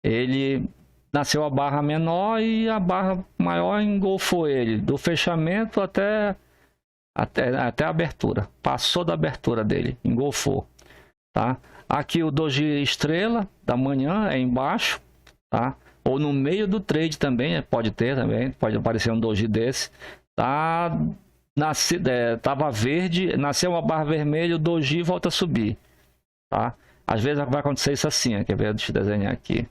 [SPEAKER 1] Ele nasceu a barra menor e a barra maior engolfou ele. Do fechamento até a abertura. Passou da abertura dele. Engolfou. Tá? Aqui o doji estrela da manhã é embaixo. Tá? Ou no meio do trade também. Pode ter também. Pode aparecer um doji desse. Tá? Tava verde. Nasceu uma barra vermelha. O doji volta a subir. Tá? Às vezes vai acontecer isso assim, ó. Quer ver? Deixa eu desenhar aqui.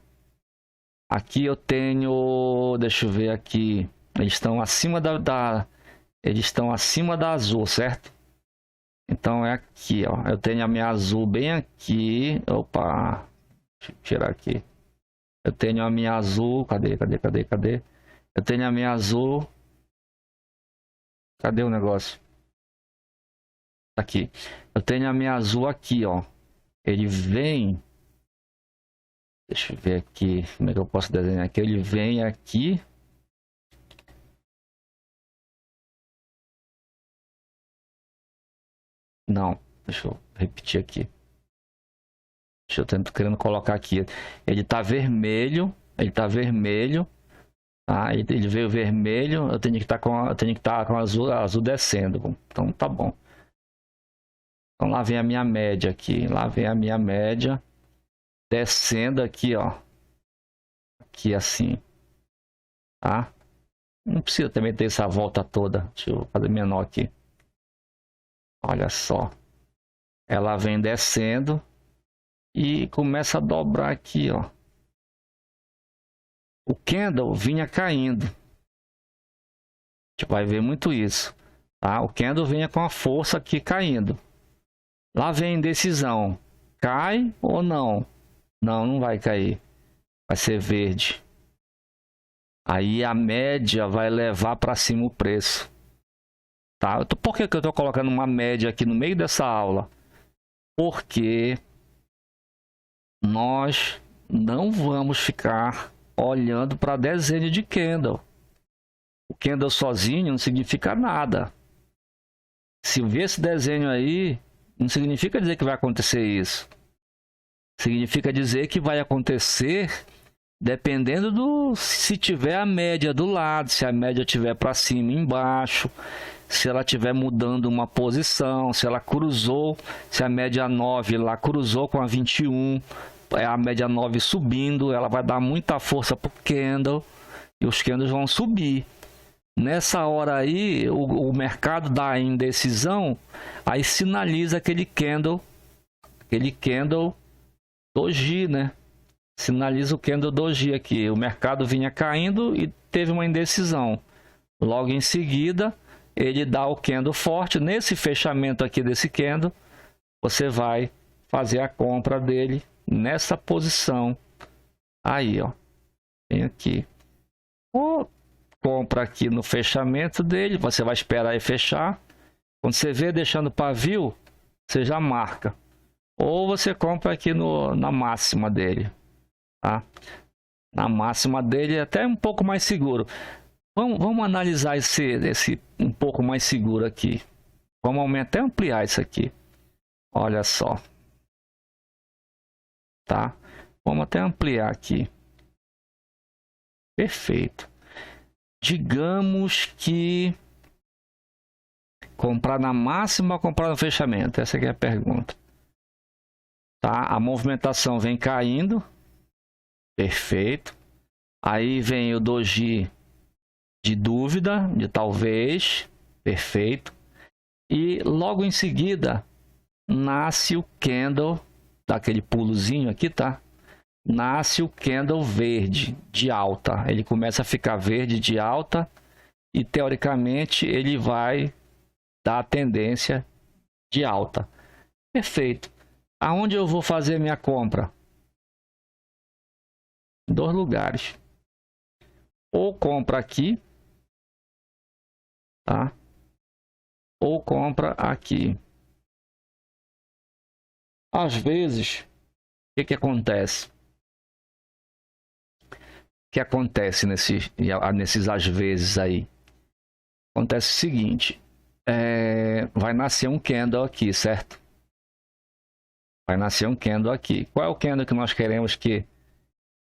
[SPEAKER 1] Aqui eu tenho, deixa eu ver aqui. Eles estão acima eles estão acima da azul, certo? Então é aqui, ó. Eu tenho a minha azul bem aqui. Opa. Deixa eu tirar aqui. Eu tenho a minha azul, cadê? Eu tenho a minha azul. Cadê o negócio? Aqui. Eu tenho a minha azul aqui, ó. Ele vem. Deixa eu ver aqui. Como é que eu posso desenhar aqui? Ele vem aqui. Não. Deixa eu repetir aqui. Deixa eu tentar querendo colocar aqui. Ele tá vermelho. Ele tá vermelho. Tá? Ele veio vermelho. Eu tenho que estar com azul descendo. Então tá bom. Então lá vem a minha média aqui. Lá vem a minha média. Descendo aqui, ó. Aqui assim. Tá? Não precisa também ter essa volta toda. Deixa eu fazer menor aqui. Olha só. Ela vem descendo. E começa a dobrar aqui, ó. O candle vinha caindo. A gente vai ver muito isso. Tá? O candle vinha com a força aqui caindo. Lá vem indecisão. Cai ou não? Não, não vai cair. Vai ser verde. Aí a média vai levar para cima o preço. Tá? Por que eu estou colocando uma média aqui no meio dessa aula? Porque nós não vamos ficar olhando para desenho de candle. O candle sozinho não significa nada. Se ver esse desenho aí, não significa dizer que vai acontecer isso. Significa dizer que vai acontecer dependendo do se tiver a média do lado, se a média estiver para cima e embaixo, se ela estiver mudando uma posição, se ela cruzou, se a média 9 lá cruzou com a 21, a média 9 subindo, ela vai dar muita força para o candle e os candles vão subir. Nessa hora aí, o mercado dá indecisão, aí sinaliza aquele candle doji, né? Sinaliza o candle doji aqui. O mercado vinha caindo e teve uma indecisão. Logo em seguida, ele dá o candle forte. Nesse fechamento aqui desse candle, você vai fazer a compra dele nessa posição. Aí, ó. Vem aqui. Ou compra aqui no fechamento dele. Você vai esperar ele fechar. Quando você vê deixando pavio, você já marca. Ou você compra aqui na máxima dele. Tá? Na máxima dele é até um pouco mais seguro. Vamos analisar esse um pouco mais seguro aqui. Vamos aumentar e ampliar isso aqui. Olha só. Tá? Vamos até ampliar aqui. Perfeito. Digamos que comprar na máxima ou comprar no fechamento? Essa aqui é a pergunta. Tá? A movimentação vem caindo. Perfeito. Aí vem o doji de dúvida, de talvez. Perfeito. E logo em seguida nasce o candle, daquele pulozinho aqui, tá? Nasce o candle verde de alta. Ele começa a ficar verde de alta e teoricamente ele vai dar a tendência de alta. Perfeito. Aonde eu vou fazer minha compra? Em 2 lugares. Ou compra aqui, tá? Ou compra aqui. Às vezes, o que acontece? O que acontece nesses às vezes aí? Acontece o seguinte, vai nascer um candle aqui, certo? Vai nascer um candle aqui. Qual é o candle que nós queremos que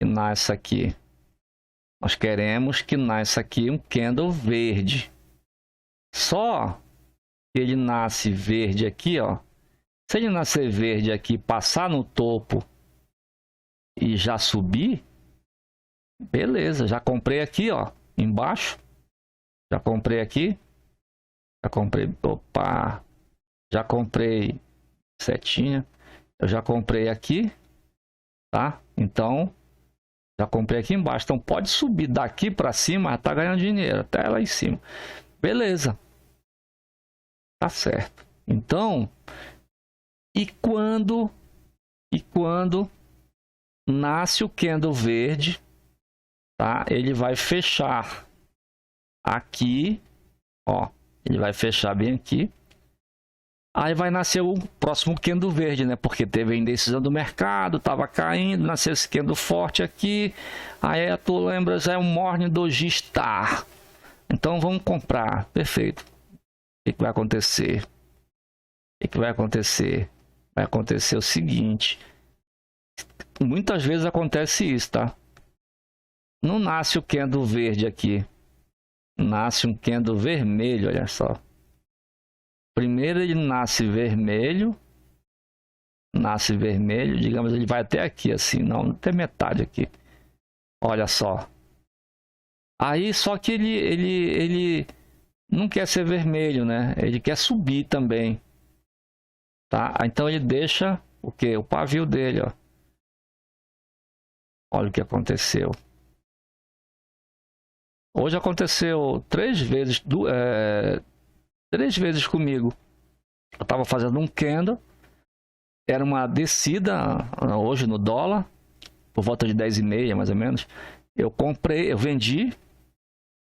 [SPEAKER 1] nasça aqui? Nós queremos que nasça aqui um candle verde. Só que ele nasce verde aqui, ó. Se ele nascer verde aqui, passar no topo e já subir, beleza, já comprei aqui, ó, embaixo. Já comprei aqui. Já comprei, opa. Já comprei setinha. Eu já comprei aqui, tá? Então, já comprei aqui embaixo. Então, pode subir daqui para cima, tá ganhando dinheiro, até lá em cima. Beleza. Tá certo. Então, e quando nasce o candle verde, tá? Ele vai fechar aqui, ó, ele vai fechar bem aqui. Aí vai nascer o próximo candle verde, né? Porque teve a indecisão do mercado, tava caindo, nasceu esse candle forte aqui. Aí tu lembra, já é um Morning Doji Star. Então vamos comprar. Perfeito. O que vai acontecer? O que vai acontecer? Vai acontecer o seguinte. Muitas vezes acontece isso, tá? Não nasce o candle verde aqui. Nasce um candle vermelho, olha só. Primeiro ele nasce vermelho. Nasce vermelho. Digamos, ele vai até aqui assim. Não, até metade aqui. Olha só. Aí, só que ele não quer ser vermelho, né? Ele quer subir também. Tá? Então ele deixa o que? O pavio dele, ó. Olha o que aconteceu. Hoje aconteceu 3 vezes, 3 vezes comigo. Eu estava fazendo um candle, era uma descida hoje no dólar, por volta de 10,5 mais ou menos. Eu comprei, eu vendi,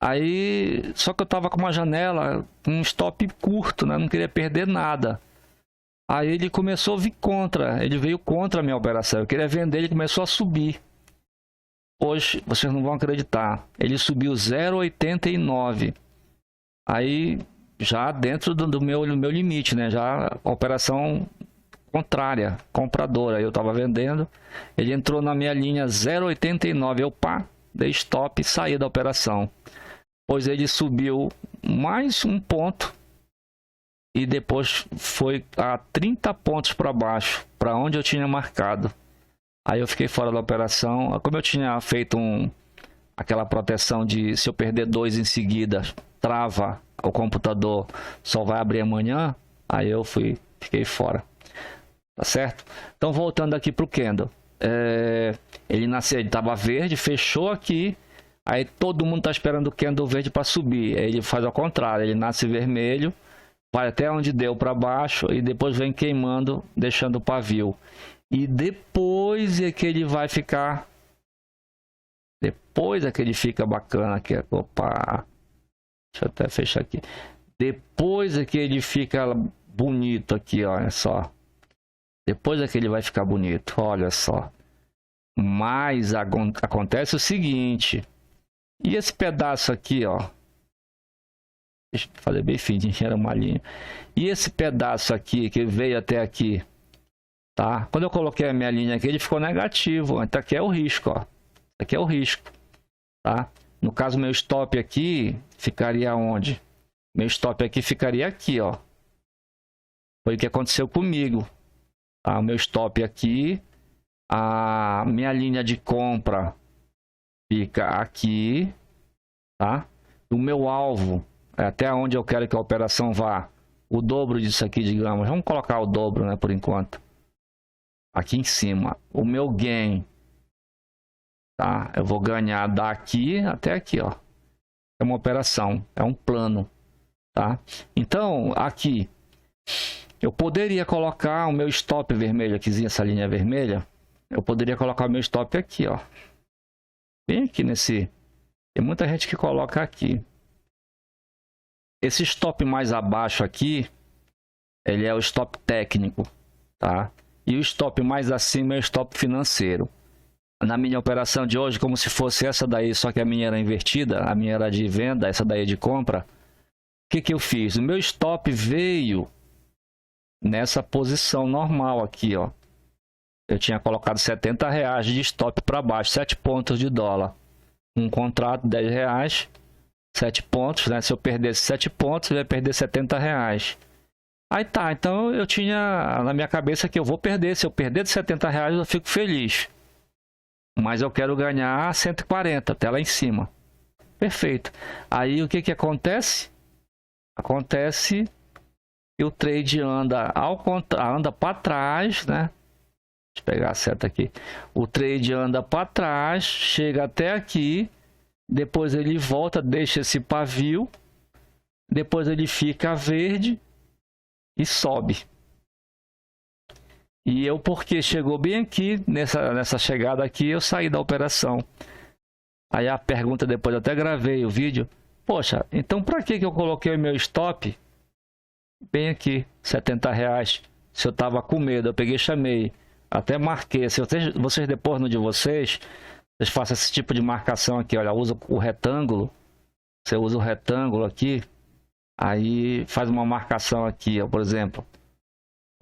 [SPEAKER 1] aí só que eu estava com uma janela, um stop curto, né? Não queria perder nada. Aí ele começou a vir contra, ele veio contra a minha operação. Eu queria vender, ele começou a subir. Hoje, vocês não vão acreditar, ele subiu 0,89. Aí, já dentro do meu limite, né? Já a operação contrária, compradora. Eu estava vendendo, ele entrou na minha linha 0,89. Eu, pá, dei stop e saí da operação. Pois ele subiu mais um ponto e depois foi a 30 pontos para baixo, para onde eu tinha marcado. Aí eu fiquei fora da operação. Como eu tinha feito aquela proteção de se eu perder 2 em seguida, trava o computador, só vai abrir amanhã. Aí eu fiquei fora. Tá certo? Então voltando aqui para o candle. Ele nasceu, ele estava verde, fechou aqui. Aí todo mundo está esperando o candle verde para subir. Aí ele faz ao contrário, ele nasce vermelho, vai até onde deu para baixo e depois vem queimando, deixando o pavio. E depois é que ele vai ficar. Depois é que ele fica bacana aqui. Opa! Deixa eu até fechar aqui. Depois é que ele fica bonito aqui, olha só. Depois é que ele vai ficar bonito, olha só. Mas acontece o seguinte. E esse pedaço aqui, ó. Deixa eu fazer bem fininho, era uma linha. E esse pedaço aqui, que veio até aqui, tá? Quando eu coloquei a minha linha aqui, ele ficou negativo. Então aqui é o risco, ó. Aqui é o risco, tá? No caso, meu stop aqui ficaria onde? Meu stop aqui ficaria aqui, ó. Foi o que aconteceu comigo. Tá? O meu stop aqui, a minha linha de compra fica aqui, tá? O meu alvo é até onde eu quero que a operação vá. O dobro disso aqui, digamos. Vamos colocar o dobro, né, por enquanto. Aqui em cima. O meu gain, tá? Eu vou ganhar daqui até aqui, ó. É uma operação, é um plano, tá? Então, aqui eu poderia colocar o meu stop vermelho aqui, essa linha vermelha. Eu poderia colocar o meu stop aqui, ó. Bem aqui nesse... Tem muita gente que coloca aqui. Esse stop mais abaixo aqui, ele é o stop técnico, tá? E o stop mais acima é o stop financeiro. Na minha operação de hoje, como se fosse essa daí, só que a minha era invertida, a minha era de venda, essa daí é de compra. O que que eu fiz? O meu stop veio nessa posição normal aqui, ó. Eu tinha colocado R$70 de stop para baixo, 7 pontos de dólar. Um contrato, R$10, 7 pontos, né? Se eu perdesse 7 pontos, eu ia perder R$70. Aí tá, então eu tinha na minha cabeça que eu vou perder. Se eu perder de R$70, eu fico feliz. Mas eu quero ganhar 140, até lá em cima. Perfeito. Aí o que que acontece? Acontece que o trade anda para trás, né? Deixa eu pegar a seta aqui. O trade anda para trás, chega até aqui, depois ele volta, deixa esse pavio, depois ele fica verde e sobe. E eu, porque chegou bem aqui, nessa chegada aqui, eu saí da operação. Aí a pergunta depois, eu até gravei o vídeo. Poxa, então para que eu coloquei o meu stop bem aqui, R$70? Se eu tava com medo, eu peguei e chamei. Até marquei. Se vocês depois no de vocês façam esse tipo de marcação aqui, olha, usa o retângulo. Você usa o retângulo aqui, aí faz uma marcação aqui, ó, por exemplo,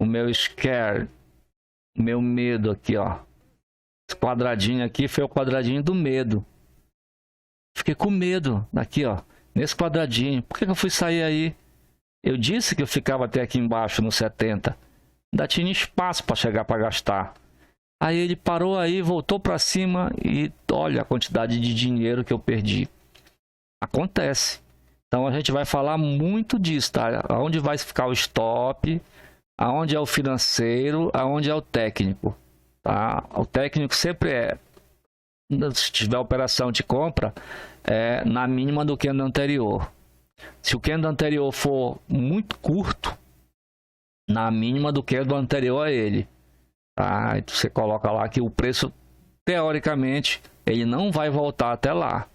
[SPEAKER 1] o meu scare, o meu medo aqui, ó. Esse quadradinho aqui foi o quadradinho do medo. Fiquei com medo daqui, ó, nesse quadradinho. Por que eu fui sair aí? Eu disse que eu ficava até aqui embaixo no 70. Ainda tinha espaço para chegar para gastar. Aí ele parou aí, voltou para cima e olha a quantidade de dinheiro que eu perdi. Acontece. Então a gente vai falar muito disso, tá? Aonde vai ficar o stop, aonde é o financeiro, aonde é o técnico, tá? O técnico sempre é, se tiver operação de compra, é na mínima do candle anterior. Se o candle anterior for muito curto, na mínima do candle anterior a ele, tá? Aí você coloca lá que o preço, teoricamente, ele não vai voltar até lá.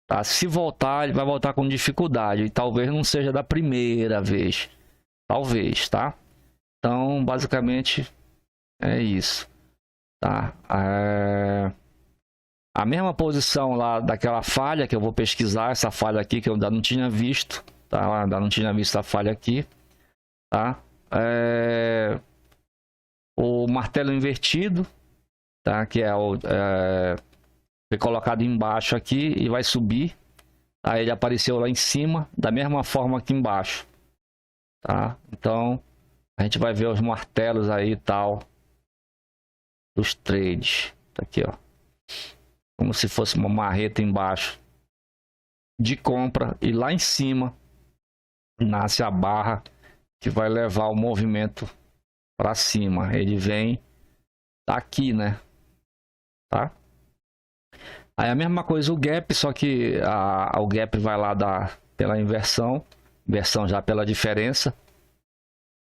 [SPEAKER 1] Tá? Se voltar, ele vai voltar com dificuldade. E talvez não seja da primeira vez. Talvez, tá? Então, basicamente, é isso. Tá? A mesma posição lá daquela falha que eu vou pesquisar. Essa falha aqui que eu ainda não tinha visto. Tá? Eu ainda não tinha visto a falha aqui. Tá? O martelo invertido. Tá? Que é o... foi colocado embaixo aqui e vai subir. Aí ele apareceu lá em cima, da mesma forma aqui embaixo, tá? Então a gente vai ver os martelos aí e tal dos trades. Tá aqui, ó, como se fosse uma marreta embaixo de compra, e lá em cima nasce a barra que vai levar o movimento para cima. Ele vem, tá aqui, né? Tá? Aí a mesma coisa o gap, só que o gap vai lá pela inversão já pela diferença,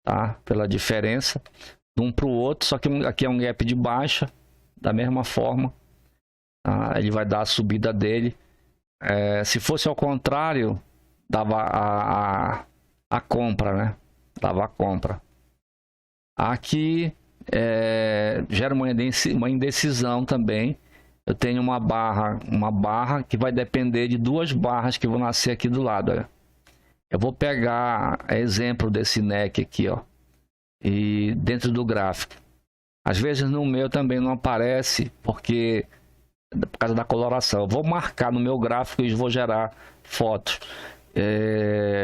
[SPEAKER 1] tá? Pela diferença de um para o outro, só que aqui é um gap de baixa, da mesma forma, tá? Ele vai dar a subida dele. Se fosse ao contrário, dava a compra, né? Dava a compra. Aqui gera uma indecisão também. Eu tenho uma barra que vai depender de duas barras que vão nascer aqui do lado. Olha. Eu vou pegar exemplo desse NEC aqui, ó, e dentro do gráfico. Às vezes no meu também não aparece, porque por causa da coloração. Eu vou marcar no meu gráfico e vou gerar fotos.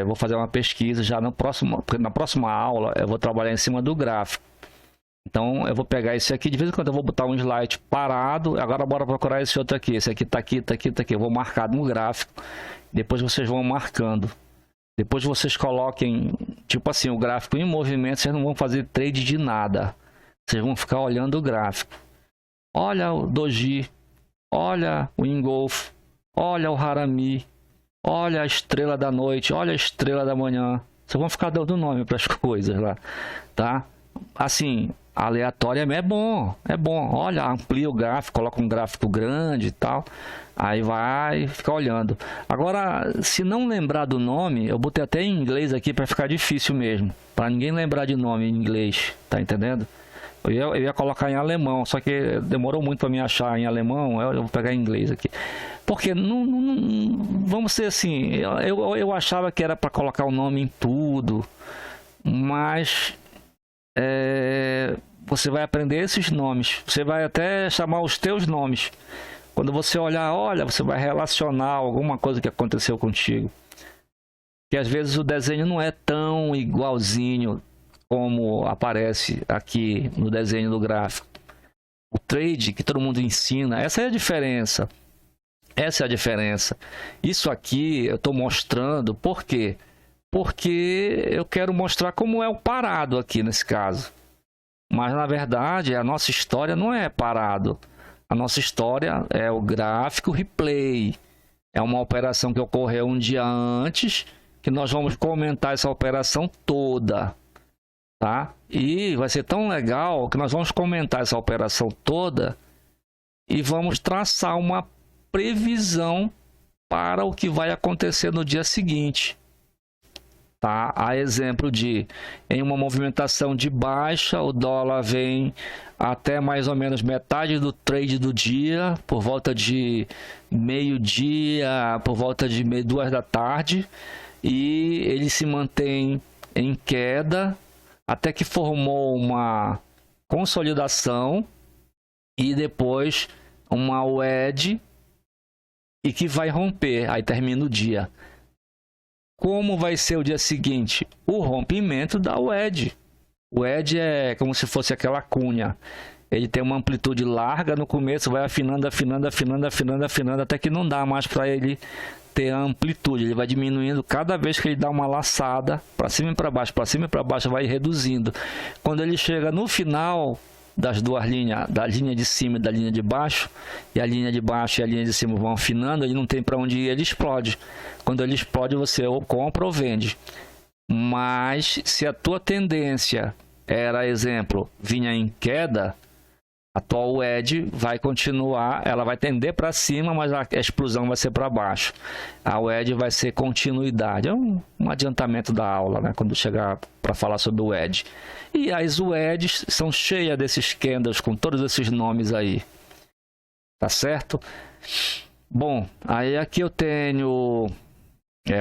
[SPEAKER 1] Vou fazer uma pesquisa já na próxima aula. Eu vou trabalhar em cima do gráfico. Então eu vou pegar esse aqui, de vez em quando eu vou botar um slide parado. Agora bora procurar esse outro aqui. Esse aqui tá aqui, tá aqui, tá aqui. Eu vou marcar no gráfico. Depois vocês vão marcando. Depois vocês coloquem, tipo assim, o gráfico em movimento. Vocês não vão fazer trade de nada. Vocês vão ficar olhando o gráfico. Olha o Doji. Olha o Ingolf. Olha o Harami. Olha a estrela da noite. Olha a estrela da manhã. Vocês vão ficar dando nome para as coisas lá, tá? Assim, aleatório é bom. É bom. Olha, amplia o gráfico. Coloca um gráfico grande e tal. Aí vai ficar olhando. Agora, se não lembrar do nome, eu botei até em inglês aqui para ficar difícil mesmo. Para ninguém lembrar de nome em inglês. Tá entendendo? Eu ia colocar em alemão, só que demorou muito para me achar em alemão. Eu vou pegar em inglês aqui. Porque vamos ser assim, eu achava que era para colocar o nome em tudo, mas você vai aprender esses nomes. Você vai até chamar os teus nomes. Quando você olhar, olha, você vai relacionar alguma coisa que aconteceu contigo. Que às vezes o desenho não é tão igualzinho como aparece aqui no desenho do gráfico. O trade que todo mundo ensina, essa é a diferença. Essa é a diferença. Isso aqui eu estou mostrando, por quê? Porque eu quero mostrar como é o parado aqui nesse caso. Mas na verdade a nossa história não é parado. A nossa história é o gráfico replay. É uma operação que ocorreu um dia antes, que nós vamos comentar essa operação toda. Tá? E vai ser tão legal que nós vamos comentar essa operação toda e vamos traçar uma previsão para o que vai acontecer no dia seguinte. Tá? A exemplo de, em uma movimentação de baixa, o dólar vem até mais ou menos metade do trade do dia, por volta de meio-dia, por volta de 2 da tarde, e ele se mantém em queda até que formou uma consolidação e depois uma wedge e que vai romper, aí termina o dia. Como vai ser o dia seguinte? O rompimento da wedge. O wedge é como se fosse aquela cunha. Ele tem uma amplitude larga no começo, vai afinando, afinando, afinando, afinando, afinando, até que não dá mais para ele ter a amplitude. Ele vai diminuindo cada vez que ele dá uma laçada para cima e para baixo, para cima e para baixo, vai reduzindo. Quando ele chega no final das duas linhas, da linha de cima e da linha de baixo, e a linha de baixo e a linha de cima vão afinando, ele não tem para onde ir, ele explode. Quando ele explode, você ou compra ou vende. Mas se a tua tendência era, exemplo, vinha em queda, a tua wedge vai continuar, ela vai tender para cima, mas a explosão vai ser para baixo. A wedge vai ser continuidade. É um adiantamento da aula, né? Quando chegar para falar sobre o wedge. E as wedges são cheias desses candles com todos esses nomes aí. Tá certo? Bom, aí aqui eu tenho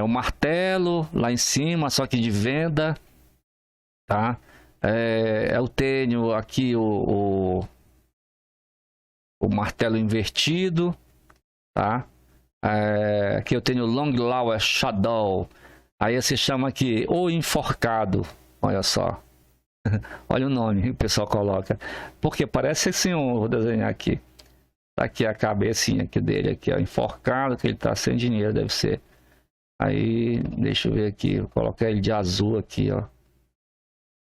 [SPEAKER 1] o martelo lá em cima, só que de venda. Tá? Eu tenho aqui o martelo invertido, tá? Aqui eu tenho o Long Lower Shadow. Aí se chama aqui o enforcado. Olha só. Olha o nome que o pessoal coloca. Porque parece assim, vou desenhar aqui. Tá aqui a cabecinha aqui dele, aqui, ó, enforcado, que ele tá sem dinheiro, deve ser. Aí, deixa eu ver aqui, vou colocar ele de azul aqui, ó.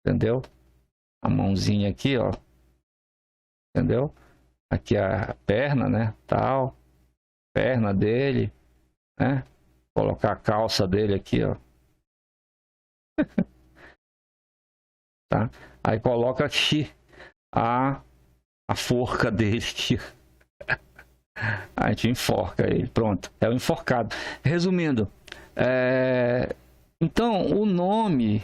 [SPEAKER 1] Entendeu? A mãozinha aqui, ó. Entendeu? Aqui a perna, né? Tal. Perna dele, né? Colocar a calça dele aqui, ó. Tá? Aí coloca aqui a forca dele aqui. A gente enforca ele, pronto. É o enforcado. Resumindo, então o nome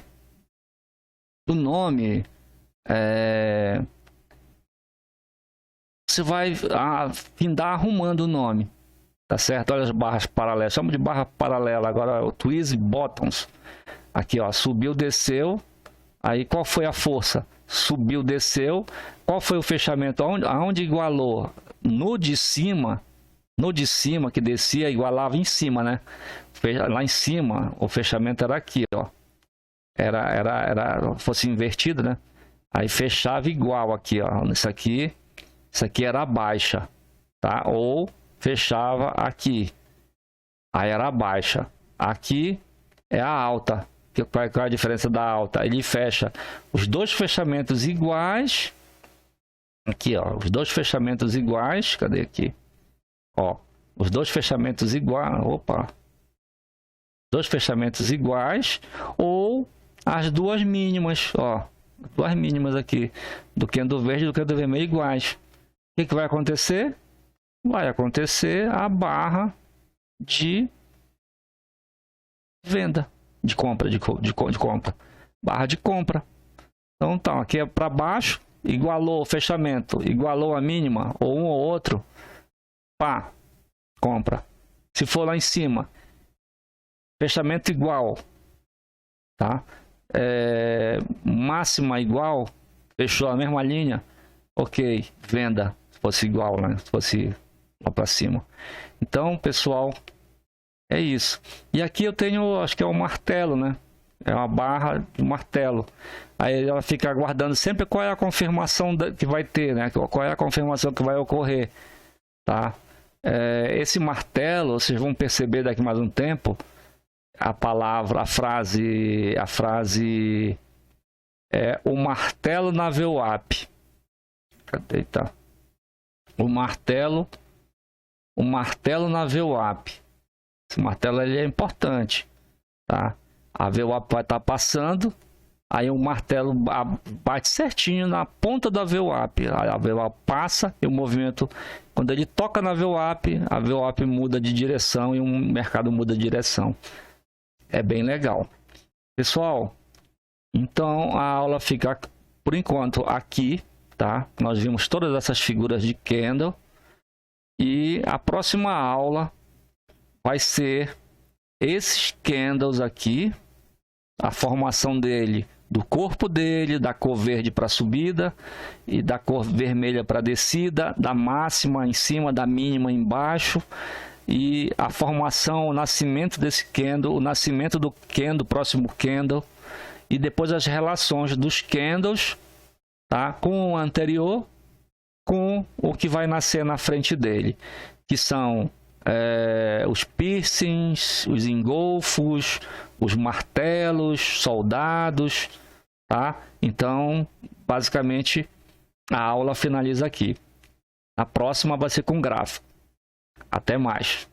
[SPEAKER 1] você vai findar arrumando o nome, Tá certo? Olha as barras paralelas. Chama de barra paralela. Agora o twist bottoms. Aqui, ó. Subiu, desceu. Aí qual foi a força? Subiu, desceu. Qual foi o fechamento? Aonde igualou? No de cima que descia, igualava em cima, né? Lá em cima, o fechamento era aqui, ó. Fosse invertido, né? Aí fechava igual aqui, ó. Isso aqui era a baixa, tá? Ou fechava aqui. Aí era a baixa. Aqui é a alta. Qual é a diferença da alta? Ele fecha os dois fechamentos iguais. Aqui, ó. Os dois fechamentos iguais. Cadê aqui? Ó. Os dois fechamentos iguais. Opa. Dois fechamentos iguais. Ou as duas mínimas. Ó. Duas mínimas aqui. Do candle verde e do candle vermelho iguais. O que vai acontecer? Vai acontecer a barra de venda. De compra, de compra. Barra de compra. Então, aqui é para baixo, igualou o fechamento, igualou a mínima, ou um ou outro, pá, compra. Se for lá em cima, fechamento igual, tá? Máxima igual, fechou a mesma linha, ok, venda, se fosse igual, né? Se fosse lá para cima. Então, pessoal, é isso. E aqui eu tenho, acho que é um martelo, né? É uma barra de martelo. Aí ela fica aguardando sempre qual é a confirmação que vai ter, né? Qual é a confirmação que vai ocorrer, tá? Esse martelo, vocês vão perceber daqui mais um tempo, a frase é o martelo na VWAP. Cadê, tá? O martelo na VWAP. Esse martelo ele é importante, tá? A VWAP vai estar passando, aí o martelo bate certinho na ponta da VWAP. A VWAP passa e o movimento, quando ele toca na VWAP, a VWAP muda de direção e o mercado muda de direção. É bem legal. Pessoal, então a aula fica por enquanto aqui, tá? Nós vimos todas essas figuras de candle e a próxima aula vai ser esses candles aqui, a formação dele, do corpo dele, da cor verde para subida e da cor vermelha para descida, da máxima em cima, da mínima embaixo, e a formação, o nascimento desse candle, o nascimento do candle, próximo candle, e depois as relações dos candles, tá? Com o anterior, com o que vai nascer na frente dele, que são os piercings, os engolfos, os martelos, soldados, tá? Então, basicamente, a aula finaliza aqui. A próxima vai ser com gráfico. Até mais.